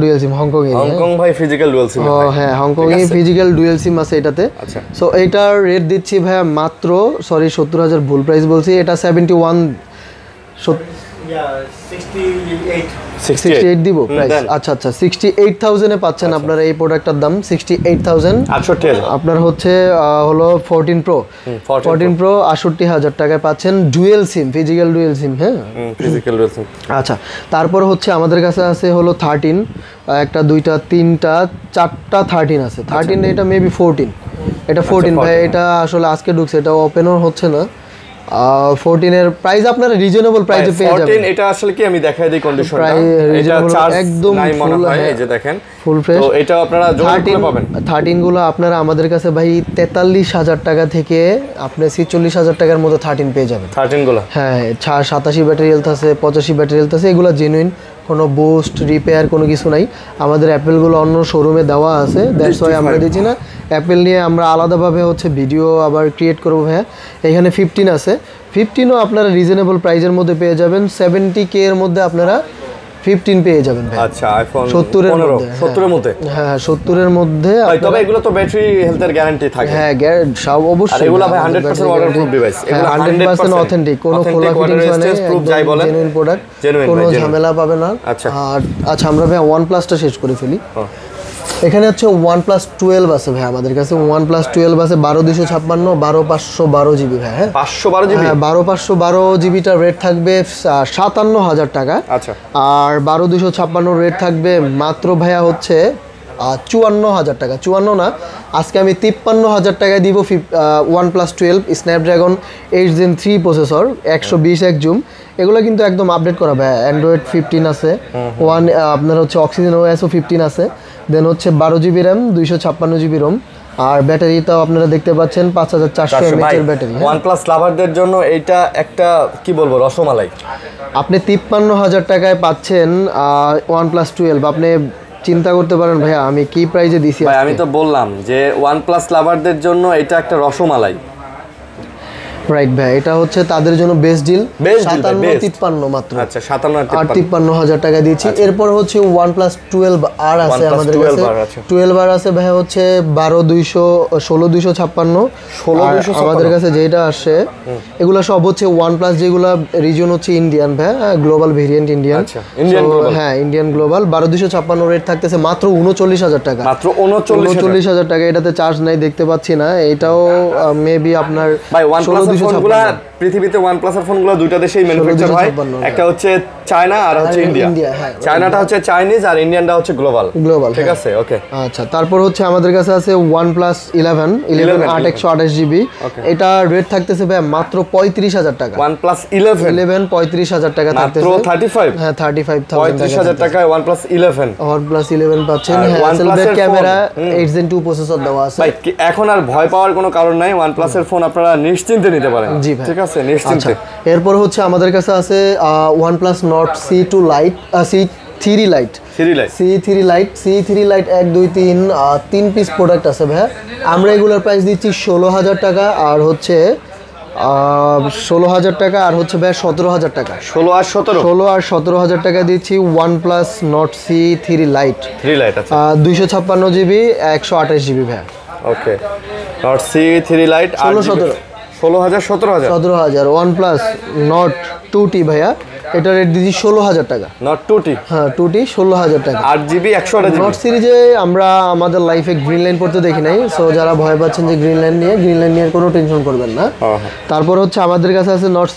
ডুয়াল সিম হংকং এর। হংকং ভাই ফিজিক্যাল ডুয়াল সিম। হ্যাঁ, Hong Kong a physical dual SIM আছে এটাতে। আচ্ছা, সো এইটার রেট দিচ্ছি ভাইয়া মাত্র, সরি 70,000 ভুল প্রাইস বলছি, এটা 68 দিব প্রাইস। আচ্ছা, 68,000 এ পাচ্ছেন আপনারা এই প্রোডাক্টটার দাম 68,000। আপনার হচ্ছে হলো 14 প্রো 68,000 টাকায় পাচ্ছেন ডুয়েল সিম, ফিজিক্যাল ডুয়েল সিম। হ্যাঁ, ফিজিক্যাল ডুয়েল সিম। আচ্ছা, তারপর হচ্ছে আমাদের কাছে আছে হলো 13, একটা, দুইটা, তিনটা, চারটা 13 আছে। 13 এটা মেবি 14, এটা 14 ভাই। এটা আসলে আজকে ঢুকছে, এটা ওপেনও হচ্ছে না। 14 এর প্রাইস আপনারা রিজনেবল প্রাইসে পেয়ে যাবেন। এটা আসলে কি আমি দেখাই দিই কন্ডিশনটা, এটা একদম ফুল, এই যে দেখেন ফুল ফ্রেশ। তো এটা আপনারা যোগাযোগ করে পাবেন। 13 গুলো আপনারা আমাদের কাছে ভাই 43,000 টাকা থেকে আপনি 46,000 টাকার মধ্যে 13 পেয়ে যাবেন। 13 গুলো, হ্যাঁ, 87 ব্যাটারি হেলথ আছে, 85 ব্যাটারি হেলথ আছে, এগুলো জেনুইন, কোনো বুস্ট রিপেয়ার কোনো কিছু নাই। আমাদের অ্যাপেলগুলো অন্য শোরুমে দেওয়া আছে, দ্যাটস ওয়াই আমরা দিচ্ছি না। অ্যাপেল নিয়ে আমরা আলাদাভাবে হচ্ছে ভিডিও আবার ক্রিয়েট করবো। হ্যাঁ, এখানে 15 আছে, 15ও আপনারা রিজনেবল প্রাইসের মধ্যে পেয়ে যাবেন। 70K এর মধ্যে আপনারা 15 পেয়ে যাবেন ভাই। আচ্ছা, আইফোন 70 এর মধ্যে, 70 এর মধ্যে। হ্যাঁ, 70 এর মধ্যে। তবে এগুলো তো ব্যাটারি হেলথের গ্যারান্টি থাকে। হ্যাঁ, সব অবশ্যই। এগুলো ভাই 100% ওয়াটারপ্রুফ ডিভাইস, এগুলো 100% অথেন্টিক, কোনো খোলা ফিটিংস মানে প্রুফ যাই বলেন, জেনুইন প্রোডাক্ট, কোনো ঝামেলা পাবে না। আচ্ছা, আর আচ্ছা, আমরা ভাই OnePlus-টা শেষ করে ফেলি। এখানে হচ্ছে OnePlus 12 আছে ভাই আমাদের কাছে। OnePlus 12 আছে 12,256, 12,512 জিবি ভাই। হ্যাঁ, 512 জিবি। হ্যাঁ, 12,512 জিবিটার রেট থাকবে 57,000 টাকা। আচ্ছা, আর 12,256 রেট থাকবে মাত্র ভাইয়া হচ্ছে 54,000 টাকা। 54 না, আজকে আমি 53,000 টাকায় দিব OnePlus 12 Snapdragon 8 Gen 3 processor, 120x zoom. এগুলো কিন্তু একদম আপডেট করা ভাই। অ্যান্ড্রয়েড 15 আছে, আপনার হচ্ছে অক্সিজেন OS 15 আছে। দেন হচ্ছে 12 জিবি র্যাম, 256 জিবি রোম। আর ব্যাটারিটাও আপনারা দেখতে পাচ্ছেন 5400 mAh এর ব্যাটারি। OnePlus লাভারদের জন্য এইটা একটা কি বলবো রসমালাই। আপনি 53,000 টাকায় পাচ্ছেন OnePlus 12। আপনি চিন্তা করতে পারেন ভাইয়া আমি কি প্রাইজে দিছি ভাই আমি তো বললাম যে OnePlus লাভারদের জন্য এটা একটা রসমালাই। রাইট ভাই, এটা হচ্ছে তাদের জন্য বেস্ট ডিল। 57-53 মাত্র। আচ্ছা 57,000 টাকা দিয়েছি। এরপর হচ্ছে OnePlus 12R আছে আমাদের কাছে। 12R আছে ভাই হচ্ছে 16,256 আমাদের কাছে যেটা আসে এগুলা সব হচ্ছে OnePlus যেগুলা রিজন হচ্ছে ইন্ডিয়ান ভাই, গ্লোবাল ভেরিয়েন্ট ইন্ডিয়ান। হ্যাঁ ইন্ডিয়ান গ্লোবাল 12,256 রেট থাকতেছে মাত্র 39,000 টাকা। মাত্র 39,000 টাকা। এটাতে চার্জ নাই দেখতে পাচ্ছি না, এটাও মেবি আপনার ভাই OnePlus ফোনগুলা পৃথিবীতে OnePlus এর ফোনগুলো দুইটা দেশেই ম্যানুফ্যাকচার হয়, একটা হচ্ছে চায়না আর হচ্ছে ইন্ডিয়া। চায়নাটা হচ্ছে চাইনিজ আর ইন্ডিয়ানটা হচ্ছে গ্লোবাল। ঠিক আছে ওকে। আচ্ছা তারপর হচ্ছে আমাদের কাছে আছে OnePlus 11 8/128GB। এটা রেট থাকতেছে ভাই মাত্র 35,000 টাকা। OnePlus 11 35,000 টাকা থাকতেছে। মাত্র 35। হ্যাঁ 35,000 35,000 টাকায় OnePlus 11 পাচ্ছেন। হ্যাঁ Hasselblad ক্যামেরা 8 Gen 2 প্রসেসর দেওয়া আছে। ভাই এখন আর ভয় পাওয়ার কোনো কারণ নাই, OnePlus এর ফোন আপনারা নিশ্চিন্তে নিতে পারেন। জি ভাই ঠিক আছে নিশ্চিন্তে। এরপর হচ্ছে আমাদের কাছে আছে OnePlus Nord C2 Lite C3 Lite C3 Lite 1 2 3 3 piece product আছে ভাই। আমরা রেগুলার প্রাইস দিচ্ছি 16,000 টাকা আর হচ্ছে 16,000 টাকা আর হচ্ছে ভাই 17,000 টাকা। 16 আর 17,000 টাকা দিচ্ছি OnePlus Nord C3 Lite। 3 Lite আচ্ছা 256GB 128GB ভাই। ওকে Nord C3 Lite 17,000 OnePlus Nord 2T ভাইয়া, এটা রেট দিচ্ছি 16,000 টাকা। Nord 2T হ্যাঁ 2T 16,000 টাকা। 8GB 128GB। নট সিরিজে আমরা আমাদের লাইফে গ্রিন লাইন পড়তে দেখি নাই, সো যারা ভয় পাচ্ছেন যে গ্রিন লাইন নিয়ে কোনো টেনশন করবেন না। তারপর হচ্ছে আমাদের কাছে আছে Nord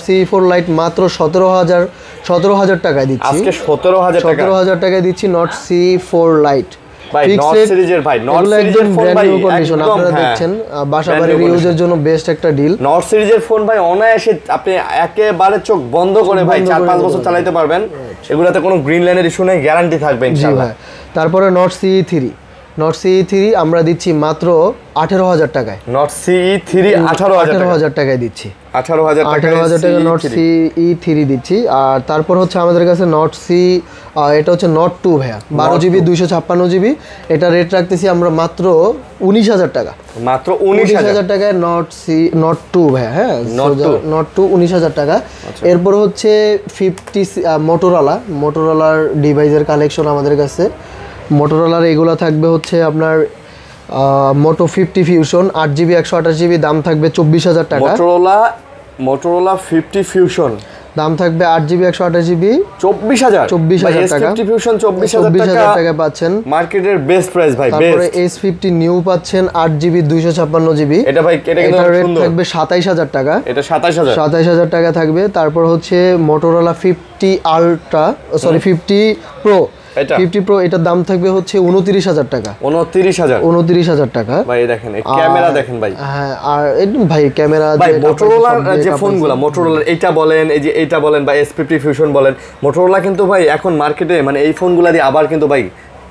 CE4 Lite মাত্র 17,000 টাকায় দিচ্ছি আজকে 17,000 টাকায় দিচ্ছি Nord CE4 Lite। ভাই Nord সিরিজের ফোন ভাই কন্ডিশন আপনারা দেখছেন, বাসা বাড়ির ইউজের জন্য বেস্ট একটা ডিল। Nord সিরিজের ফোন ভাই অনায়াসে আপনি একেবারে চোখ বন্ধ করে ভাই 4-5 বছর চালাতে পারবেন, এগুলাতে কোনো গ্রিন লাইনের ইস্যু নেই, গ্যারান্টি থাকবে ইনশাআল্লাহ। তারপরে Nord CE3 আমরা দিচ্ছি মাত্র 18,000 টাকায়। Nord CE3 18,000 টাকায় দিচ্ছি। 18,000 টাকা Nord CE3 দিচ্ছি। আর তারপর হচ্ছে আমাদের কাছে এটা হচ্ছে Nord 2 ভাইয়া 12GB 256GB। এটা রেট রাখতেছি আমরা মাত্র 19,000 টাকা। মাত্র 19,000 টাকায় Nord 2 ভাইয়া। হ্যাঁ Nord 2 19,000 টাকা। এরপর হচ্ছে 50 মোটোরোলার ডিভাইসের কালেকশন আমাদের কাছে। মোটোরোলার এগুলো থাকবে হচ্ছে আপনার মোটো 50 ফিউশন 8GB 128GB, দাম থাকবে 24,000 টাকা। মোটোরোলা 50 ফিউশন দাম থাকবে 8GB 128GB 24,000 টাকা। 50 ফিউশন 24,000 টাকা পাচ্ছেন, মার্কেটের বেস্ট প্রাইস ভাই। তারপরে S50 নিউ পাচ্ছেন 8GB 256GB। এটা ভাই এটা কিন্তু রেট থাকবে 27,000 টাকা। এটা 27,000 টাকা থাকবে। তারপর হচ্ছে মোটোরোলা 50 আলট্রা 50 প্রো 50 প্রো, এটার দাম থাকবে হচ্ছে 29,000 টাকা। 29,000 টাকা ভাই। দেখেন এই ক্যামেরা দেখেন ভাই। হ্যাঁ আর ভাই ক্যামেরা ভাই মোটোরোলার যে ফোনগুলো মোটোরোলার এইটা বলেন এই যে এইটা বলেন বা S50 ফিউশন বলেন, মোটোরোলা কিন্তু ভাই এখন মার্কেটে মানে এই ফোনগুলা দিয়ে আবার কিন্তু ভাই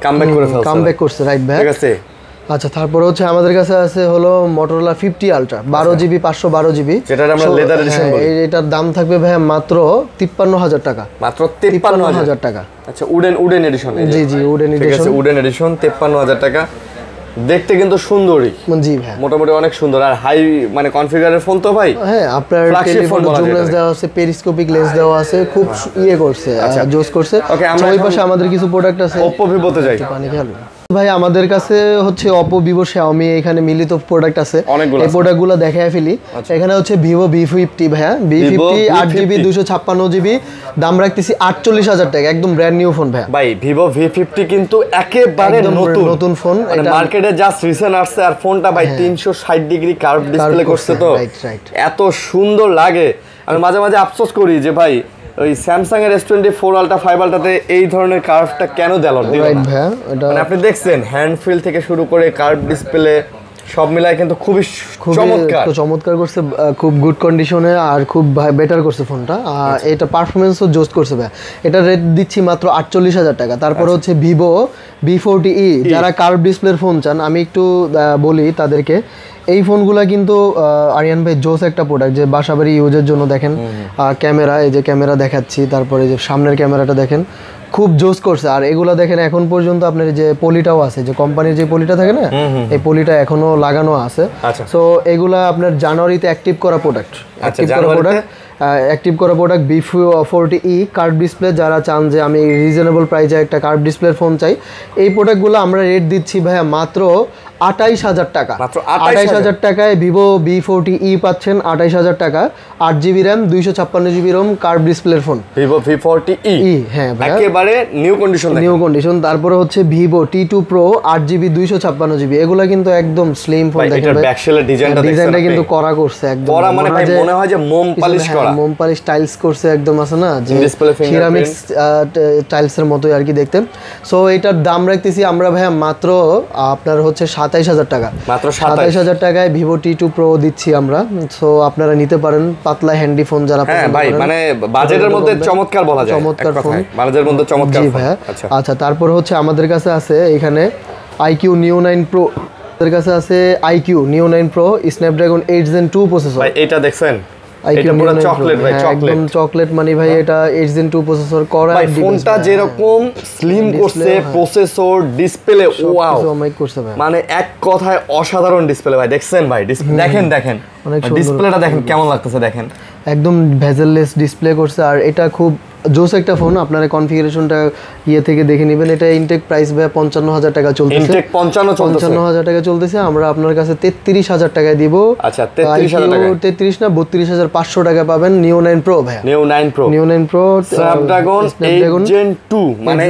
কামব্যাক করছে। রাইট ভাই ঠিক আছে। আচ্ছা তারপরে হচ্ছে আমাদের কাছে আছে হলো মোটোরোলা 50 আলট্রা 12GB 512GB, যেটা আমরা লেদার এডিশন বলি। এটার দাম থাকবে ভাই মাত্র 53,000 টাকা। মাত্র 53,000 টাকা। আচ্ছা উডেন এডিশন। জি উডেন এডিশন। ঠিক আছে উডেন এডিশন 53,000 টাকা। দেখতে কিন্তু সুন্দরই। জি ভাই মোটামুটি অনেক সুন্দর আর হাই মানে কনফিগারের ফোন তো ভাই। হ্যাঁ আপনার টেলিফোন জুম লেন্স দেওয়া আছে, পেরিস্কোপিক লেন্স দেওয়া আছে, খুব করছে জোস করছে। ওকে আমরা ওই পাশে আমাদের কিছু প্রোডাক্ট আছে। Oppo Vivo তে যাই। পানি খেলো ভাই, আমাদের কাছে হচ্ছে Oppo Vivo Xiaomi এখানে মিলিত প্রোডাক্ট আছে। এই প্রোডাক্টগুলো দেখায় ফেলি। এখানে হচ্ছে Vivo V50 ভাইয়া, V50 8GB 256GB, দাম রাখতেছি 48,000 টাকা, একদম ব্র্যান্ড নিউ ফোন ভাইয়া। ভাই Vivo V50 কিন্তু একেবারে নতুন ফোন, এটা মার্কেটে জাস্ট রিসেন্ট আসছে আর ফোনটা ভাই 360 ডিগ্রি কার্ভ ডিসপ্লে করছে তো এত সুন্দর লাগে। আমি মাঝে মাঝে আফসোস করি যে ভাই ওই স্যামসাং এর S24 আলট্রা 5 আলট্রাতে এই ধরনের কার্ভটা কেন দেওয়া? রাইট ভাইয়া, এটা মানে আপনি দেখছেন হ্যান্ড ফিল থেকে শুরু করে কার্ভ ডিসপ্লে সব মিলায় কিন্তু খুবই চমৎকার চমৎকার করছে, খুব গুড কন্ডিশনে আর খুব বেটার করছে ফোনটা। এটা পারফরমেন্সও জোস্ট করছে ভাই। এটা রেট দিচ্ছি মাত্র 48,000 টাকা। তারপর হচ্ছে ভিভো V40e, যারা কার্ভ ডিসপ্লের ফোন চান আমি একটু বলি তাদেরকে, এই ফোনগুলো কিন্তু আরিয়ান ভাই জোস একটা প্রোডাক্ট, যে বাসাবাড়ি ইউজের জন্য। দেখেন ক্যামেরা, এই যে ক্যামেরা দেখাচ্ছি, তারপরে যে সামনের ক্যামেরাটা দেখেন খুব জোস করছে। আর এগুলা দেখেন এখন পর্যন্ত আপনার যে পলিটাও আছে, যে কোম্পানির যে পলিটা থাকে না, এই পলিটা এখনো লাগানো আছে। সো এগুলা আপনার জানুয়ারিতে অ্যাক্টিভ করা প্রোডাক্ট, অ্যাক্টিভ করা প্রোডাক্ট V40e কার্ভ ডিসপ্লে। যারা চান যে আমি রিজনেবল প্রাইসে একটা কার্ভ ডিসপ্লের ফোন চাই, এই প্রোডাক্টগুলো আমরা রেট দিচ্ছি ভাইয়া মাত্র 28,000 টাকা। 28,000 টাকায় ভিভো V40e পাচ্ছেন, 28,000 টাকা, 8GB RAM, 256GB ROM, curve ডিসপ্লের ফোন ভিভো V40e। হ্যাঁ ভাই, একেবারে নিউ কন্ডিশন। তারপরে হচ্ছে Vivo T2 Pro 8GB 256GB। এগুলা কিন্তু একদম স্লিম ফোন। দেখেন এটার ব্যাক শেলের ডিজাইনটা কিন্তু করা করছে একদম, করা মানে ভাই মনে হয় যে মোম পালিশ করা, মোম পালিশ টাইলস করছে একদম, আছে না যে সিরামিক্স টাইলসের মতোই আর কি দেখতে। সো এটার দাম রাখতেছি আমরা ভাইয়া মাত্র আপনার হচ্ছে 27,000 টাকা। মাত্র 27,000 টাকায় ভিভো T2 Pro দিচ্ছি আমরা। সো আপনারা নিতে পারেন, পাতলা হ্যান্ডি ফোন যারা পছন্দ করেন। মানে বাজেটের মধ্যে চমৎকার বলা যায়, চমৎকার ফোন, বাজেটের মধ্যে চমৎকার ফোন। আচ্ছা তারপর হচ্ছে আমাদের কাছে আছে এখানে IQ Neo 9 Pro, আমাদের কাছে আছে IQ Neo 9 Pro Snapdragon 8 Gen 2 processor. ভাই এটা দেখছেন, এটা পুরো চকলেট ভাই, চকলেট একদম চকলেট মানে ভাই। এটা 8 Gen 2 প্রসেসর করা, ভাই ফোনটা যেরকম স্লিম করছে, প্রসেসর, ডিসপ্লে, ওয়াও মানে এক কথায় অসাধারণ ডিসপ্লে ভাই। দেখছেন ভাই, দেখেন ডিসপ্লেটা দেখেন কেমন লাগতেছে, দেখেন একদম ভেজেললেস ডিসপ্লে করছে। আর এটা খুব জোস একটা ফোন, আপনারা কনফিগারেশনটা থেকে দেখে নেবেন। এটা ইনটেক প্রাইস ভাই 55,000 টাকা চলতেছে, ইনটেক 55,000 টাকা চলতেছে। আমরা আপনার কাছে 33,000 টাকায় দিব। আচ্ছা 33,000 টাকা, 33 না 32,500 টাকা পাবেন Neo 9 Pro ভাই। Neo 9 Pro Snapdragon 8 Gen 2 মানে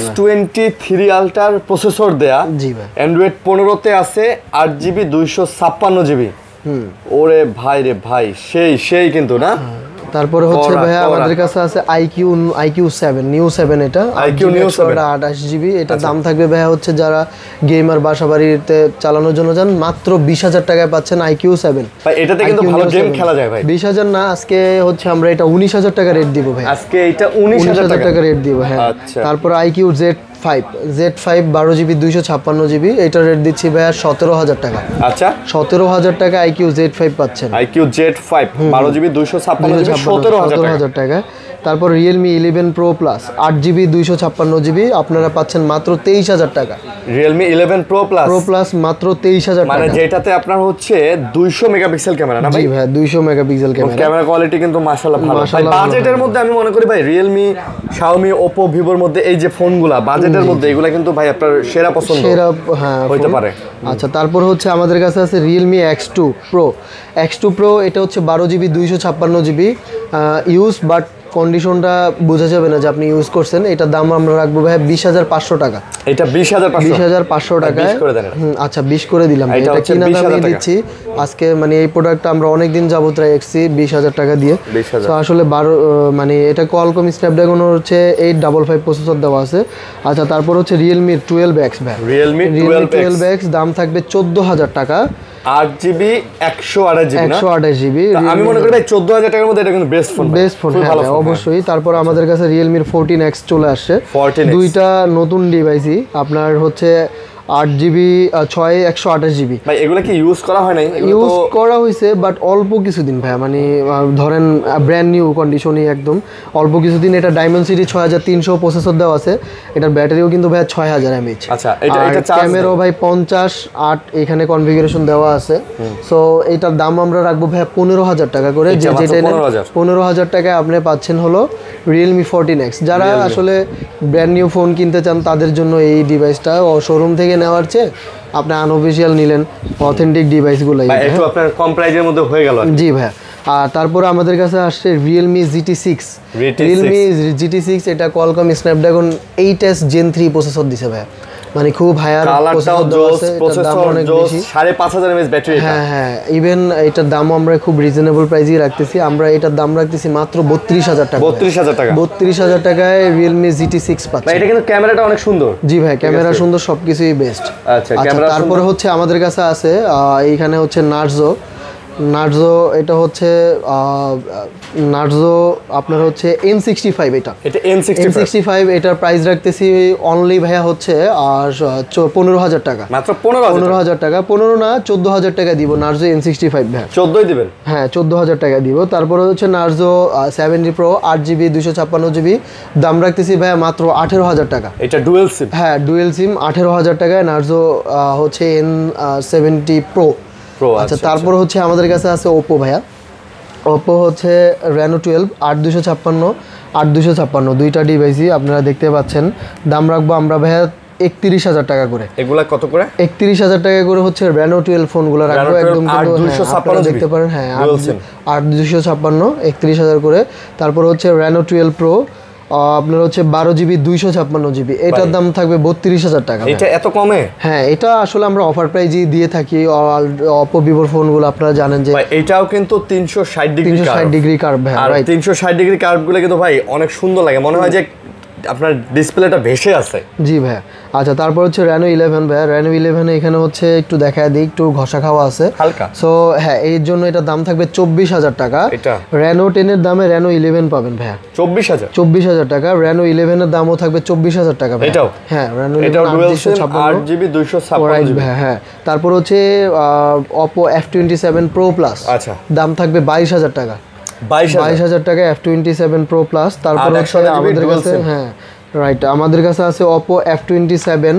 S23 Ultra প্রসেসর দেয়া। জি ভাই, Android 15 তে আছে 8GB 256GB। ওরে ভাই রে ভাই, সেই কিন্তু না। তারপরে হচ্ছে ভাই আমাদের কাছে আছে IQ7 Neo 7, এটা IQ Neo 7 28GB। এটা দাম থাকবে ভাই হচ্ছে যারা গেমার বাসা বাড়িতে চালানোর জন্য যান, মাত্র 20,000 টাকায় পাচ্ছেন IQ7 ভাই। এটাতে কিন্তু ভালো গেম খেলা যায় ভাই। 20,000 না, আজকে হচ্ছে আমরা এটা 19,000 টাকা রেট দিব ভাই। আজকে এটা 19,000 টাকা রেট দিব। হ্যাঁ, তারপর IQ Z5 12GB 256GB, এটা রেট দিচ্ছি ভাই 17,000 টাকা। আচ্ছা 17,000 টাকা IQ Z5 পাচ্ছেন। IQ Z5 12GB 256GB 17,000 টাকা। তারপর Realme 11 Pro Plus 8GB 256GB, আপনারা পাচ্ছেন মাত্র 23,000 টাকা। Realme 11 Pro Plus মাত্র 23,000 টাকা, মানে যেটাতে আপনার হচ্ছে 200 মেগাপিক্সেল ক্যামেরা না ভাই? জি ভাই, 200 মেগাপিক্সেল ক্যামেরা কোয়ালিটি কিন্তু মাশাআল্লাহ ভালো ভাই। বাজেটের মধ্যে আমি মনে করি ভাই Realme, Xiaomi, Oppo, Vivo এর মধ্যে এই যে ফোনগুলা বাজেটের মধ্যে, এগুলা কিন্তু ভাই আপনার সেরা পছন্দ, হ্যাঁ হতে পারে। আচ্ছা তারপর হচ্ছে আমাদের কাছে আছে Realme X2 Pro। এটা হচ্ছে 12GB 256GB ইউজ, বাট কন্ডিশনটা বোঝা যাবে না যে আপনি ইউজ করছেন। এটার দাম আমরা রাখবো ভাই 20,500 টাকা। এটা 20,500 টাকা। আচ্ছা 20 করে দিলাম। এটা কিনা দামে দিচ্ছি আজকে, মানে এই প্রোডাক্টটা আমরা অনেকদিন যাবত রাখছি 20,000 টাকা দিয়ে। তো আসলে মানে এটা Qualcomm Snapdragon হচ্ছে 855 প্রসেসর দেওয়া আছে। আচ্ছা তারপর হচ্ছে Realme 12X ভাই। Realme 12X দাম থাকবে 14,000 টাকা, 8GB 128GB। আমি মনে করি ভাই 14,000 টাকার মধ্যে এটা কিন্তু বেস্ট ফোন হ্যাঁ অবশ্যই। তারপর আমাদের কাছে Realme 14X চলে আসছে, দুইটা নতুন ডিভাইসই আপনার হচ্ছে 8GB 128GB। ভাই এগুলো কি ইউজ করা হয় নাই? ইউজ করা হয়েছে বাট অল্প কিছুদিন ভাই, মানে ধরেন ব্র্যান্ড নিউ কন্ডিশনই একদম অল্প কিছুদিন। এটা Dimensity 6300 প্রসেসর দেওয়া আছে, এটার ব্যাটারিও কিন্তু ভাই 6000 mAh। আচ্ছা এটা ক্যামেরাও ভাই 50-8 এখানে কনফিগারেশন দেওয়া আছে। সো এটার দাম আমরা রাখবো ভাই 15,000 টাকা করে, যেটা 15,000 টাকায় আপনি পাচ্ছেন হলো Realme 14X। যারা আসলে ব্র্যান্ড নিউ ফোন কিনতে চান তাদের জন্য এই ডিভাইসটা শোরুম থেকে নেওয়ার চেয়ে আপনি আনঅফিশিয়াল নিলেন, অথেন্টিক ডিভাইসগুলোই একটু আপনার কম প্রাইসের মধ্যে হয়ে গেল। জি ভাই। আর তারপর আমাদের কাছে আসছে Realme GT6। Realme GT6 এটা Qualcomm Snapdragon 8S Gen 3 processor দিছে ভাই। মানে খুব হায়ার কালারটাও জোস, প্রসেসর জোস, 5500 mAh ব্যাটারি। হ্যাঁ হ্যাঁ, ইভেন এটার দাম আমরা খুব রিজনেবল প্রাইসেই রাখতেছি। আমরা এটার দাম রাখতেছি মাত্র 32000 টাকা। 32000 টাকা, 32000 টাকায় Realme GT6 পাচ্ছেন। এটা কিন্তু ক্যামেরাটা অনেক সুন্দর। জি ভাই, ক্যামেরা সুন্দর, সবকিছুই বেস্ট। আচ্ছা, ক্যামেরা তারপরে হচ্ছে আমাদের কাছে আছে এইখানে হচ্ছে নার্জো, এটা হচ্ছে নার্জো আপনার হচ্ছে N65। এটা N65, এটার প্রাইস রাখতেছি অনলি ভাইয়া হচ্ছে 15000 টাকা, মাত্র 15000 টাকা। 15 না 14000 টাকা দিব নার্জো N65 ভাইয়া। 14ই দিবেন? হ্যাঁ, 14000 টাকা দিব। তারপরে হচ্ছে নার্জো 70 Pro 8GB 256GB, দাম রাখতেছি ভাইয়া মাত্র 18000 টাকা। এটা ডুয়েল সিম? হ্যাঁ, ডুয়েল সিম, 18000 টাকায় নার্জো হচ্ছে N70 Pro। আচ্ছা, তারপর হচ্ছে আমাদের কাছে আছে ওপো ভাইয়া। ওপো হচ্ছে Reno 12 8256 8256, দুইটা ডিভাইসই আপনারা দেখতে পাচ্ছেন। দাম রাখবো আমরা ভাইয়া 31000 টাকা করে। এগুলা কত করে? 31000 টাকা করে হচ্ছে Reno 12 ফোনগুলো রাখবো একদম, আপনারা দেখতে পারেন। হ্যাঁ, 8256 31000 করে। তারপর হচ্ছে Reno 12 Pro আপনার হচ্ছে 12GB 256GB, এটার দাম থাকবে 32000 টাকা। এটা এত কমে? হ্যাঁ, এটা আসলে আমরা অফার প্রাইজই দিয়ে থাকি। অপো ভিভোর ফোনগুলো আপনারা জানেন যে এটাও কিন্তু 360 ডিগ্রি কার্ভ। হ্যাঁ, রাইট, 360 ডিগ্রি কার্ভগুলো কিন্তু ভাই অনেক সুন্দর লাগে, মনে হয় যে আপনার ডিসপ্লেটা ভেসে আছে। জি ভাইয়া। আচ্ছা, তারপর হচ্ছে Reno 11 ভাইয়া। Reno 11 এখানে হচ্ছে একটু দেখায় দিই, একটু ঘষা খাওয়া আছে হালকা। সো হ্যাঁ, এর জন্য এটার দাম থাকবে 24000 টাকা। এটা Reno 10 এর দামে Reno 11 পাবেন ভাইয়া 24000 টাকা। Reno 11 এর দামও থাকবে 24000 টাকা ভাইয়া। এটাও? হ্যাঁ, Reno 11 এটাও ডুয়াল সিম 8GB 256GB। হ্যাঁ, তারপর হচ্ছে Oppo F27 Pro Plus। আচ্ছা, দাম থাকবে 22000 টাকা। 22000 টাকা F27 Pro Plus। তারপর হচ্ছে আমাদের কাছে, হ্যাঁ রাইট, আমাদের কাছে আছে Oppo F27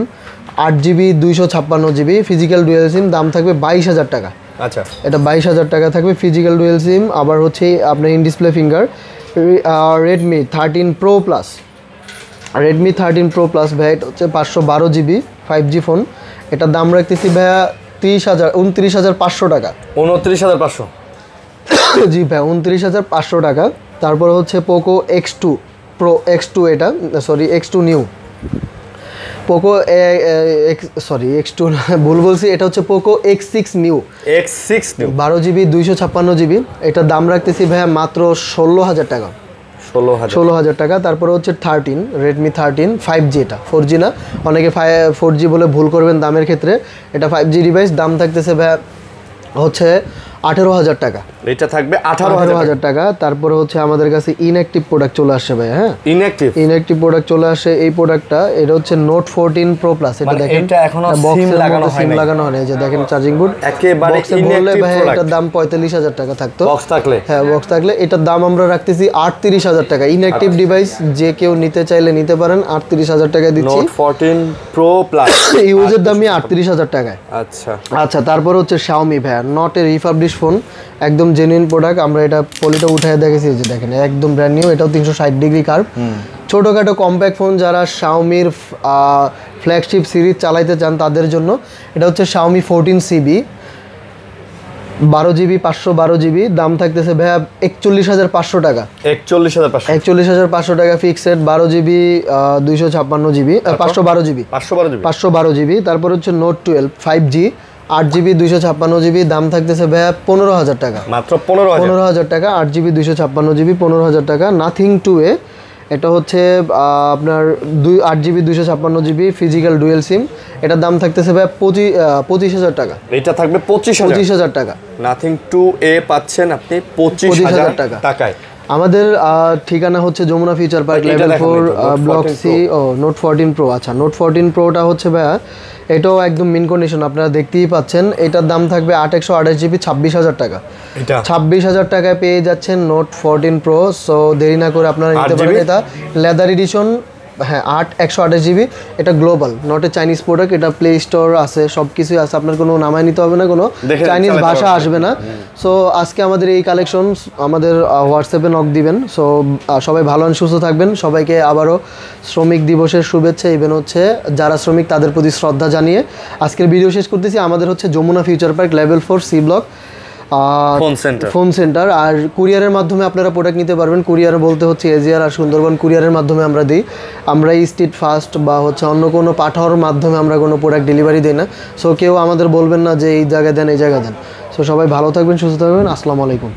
8GB 256GB physical dual SIM, দাম থাকবে 22000 টাকা। আচ্ছা, এটা 22000 টাকা থাকবে ফিজিক্যাল ডুয়াল সিম। আবার হচ্ছে আপনার in display finger Redmi 13 Pro Plus। Redmi 13 Pro Plus ভাই, এটা হচ্ছে 512GB 5G ফোন। এটার দাম রাখতেছি ভাইয়া 29500 টাকা। 29500? জি ভাই, 29500 টাকা। তারপর হচ্ছে Poco X2 Pro X2, এটা sorry X2 new, Poco X2 ভুল বলছি, এটা হচ্ছে Poco X6 new. 12GB 256GB, এটার দাম রাখতেছি ভাইয়া মাত্র 16000 টাকা। 16000 টাকা। তারপরে হচ্ছে Redmi 13 5G, এটা 4G না, অনেকে 4G বলে ভুল করবেন দামের ক্ষেত্রে। এটা 5G ডিভাইস, দাম থাকতেছে ভাইয়া হচ্ছে 18000 টাকা। এটা থাকবে 18000 টাকা। তারপরে হচ্ছে আমাদের কাছে ইনঅ্যাক্টিভ প্রোডাক্ট চলে আসছে ভাই। হ্যাঁ, ইনঅ্যাক্টিভ প্রোডাক্ট চলে আসে। এই প্রোডাক্টটা এটা হচ্ছে Note 14 Pro Plus। এটা দেখেন, এটা এখনো সিম লাগানো হয় না। এই যে দেখেন চার্জিং বোর্ড একেবারে ইনঅ্যাক্টিভ ভাই, এটার দাম 45000 টাকা থাকতো বক্স থাকলে। হ্যাঁ, বক্স থাকলে। এটার দাম আমরা রাখতেছি 38000 টাকা। ইনঅ্যাক্টিভ ডিভাইস যে কেউ নিতে চাইলে নিতে পারেন, 38000 টাকা দিচ্ছি। Note 14 Pro Plus ইউজের দামই 38000 টাকায়। আচ্ছা, তারপর হচ্ছে Xiaomi ভাই, নট এ রিফার্বিশ ফোন, একদম জেনুইন প্রোডাক্ট। আমরা এটা পলিটা উঠায় দেখেছি, যে দেখেন একদম ব্র্যান্ড নিউ। এটাও 360 ডিগ্রি কার্ভ, ছোটোখাটো কম্প্যাক্ট ফোন। যারা Xiaomiর ফ্ল্যাগশিপ সিরিজ চালাইতে চান তাদের জন্য এটা হচ্ছে Xiaomi 14CB 12GB 512GB, দাম থাকতেছে ভাইয়া 41500 টাকা। 41500 টাকা ফিক্সড। 12GB 256GB 512GB। তারপর হচ্ছে Note 12 5G 8GB 256GB, দাম থাকতেছে ভাইয়া 15000 টাকা। মাত্র 15000 টাকা। 8GB 256GB 15000 টাকা। নাথিং 2A, এটা হচ্ছে আপনার 8GB 256GB ফিজিক্যাল ডুয়েল সিম, এটার দাম থাকতেছে ভাই 25000 টাকা। এটা থাকবে 25000 টাকা। নাথিং 2A পাচ্ছেন আপনি 25000 টাকায়। আমাদের ঠিকানা হচ্ছে Jamuna future park level 4 block C. Note 14 Pro। আচ্ছা, Note 14 Proটা হচ্ছে ভাইয়া, এটাও একদম মিন কন্ডিশন, আপনারা দেখতেই পাচ্ছেন। এটার দাম থাকবে 8128GB 26000 টাকা। 26000 টাকায় পেয়ে যাচ্ছেন Note 14 Pro। সো দেরি না করে আপনারা নিতে পারেন। এটা লেদার এডিশন, হ্যাঁ 128GB। এটা global, not a Chinese product. এটা প্লে স্টোর আছে, সব কিছুই আছে, আপনার কোনো নামায় নিতে হবে না, কোনো চাইনিজ ভাষা আসবে না। সো আজকে আমাদের এই কালেকশন আমাদের হোয়াটসঅ্যাপে নক দিবেন। সো সবাই ভালো সুস্থ থাকবেন। সবাইকে আবারও শ্রমিক দিবসের শুভেচ্ছা। ইভেন হচ্ছে যারা শ্রমিক তাদের প্রতি শ্রদ্ধা জানিয়ে আজকের ভিডিও শেষ করতেছি। আমাদের হচ্ছে Jamuna future park level 4 C block, phone centre. আর কুরিয়ারের মাধ্যমে আপনারা প্রোডাক্ট নিতে পারবেন। কুরিয়ার বলতে হচ্ছে এজিআর আর সুন্দরবন কুরিয়ারের মাধ্যমে আমরা দিই। আমরা স্ট্রিট ফাস্ট বা হচ্ছে অন্য কোনো পাঠাওয়ার মাধ্যমে আমরা কোনো প্রোডাক্ট ডেলিভারি দিই না। সো কেউ আমাদের বলবেন না যে এই জায়গায় দেন, এই জায়গায় দেন। সো সবাই ভালো থাকবেন, সুস্থ থাকবেন। আসসালামু আলাইকুম।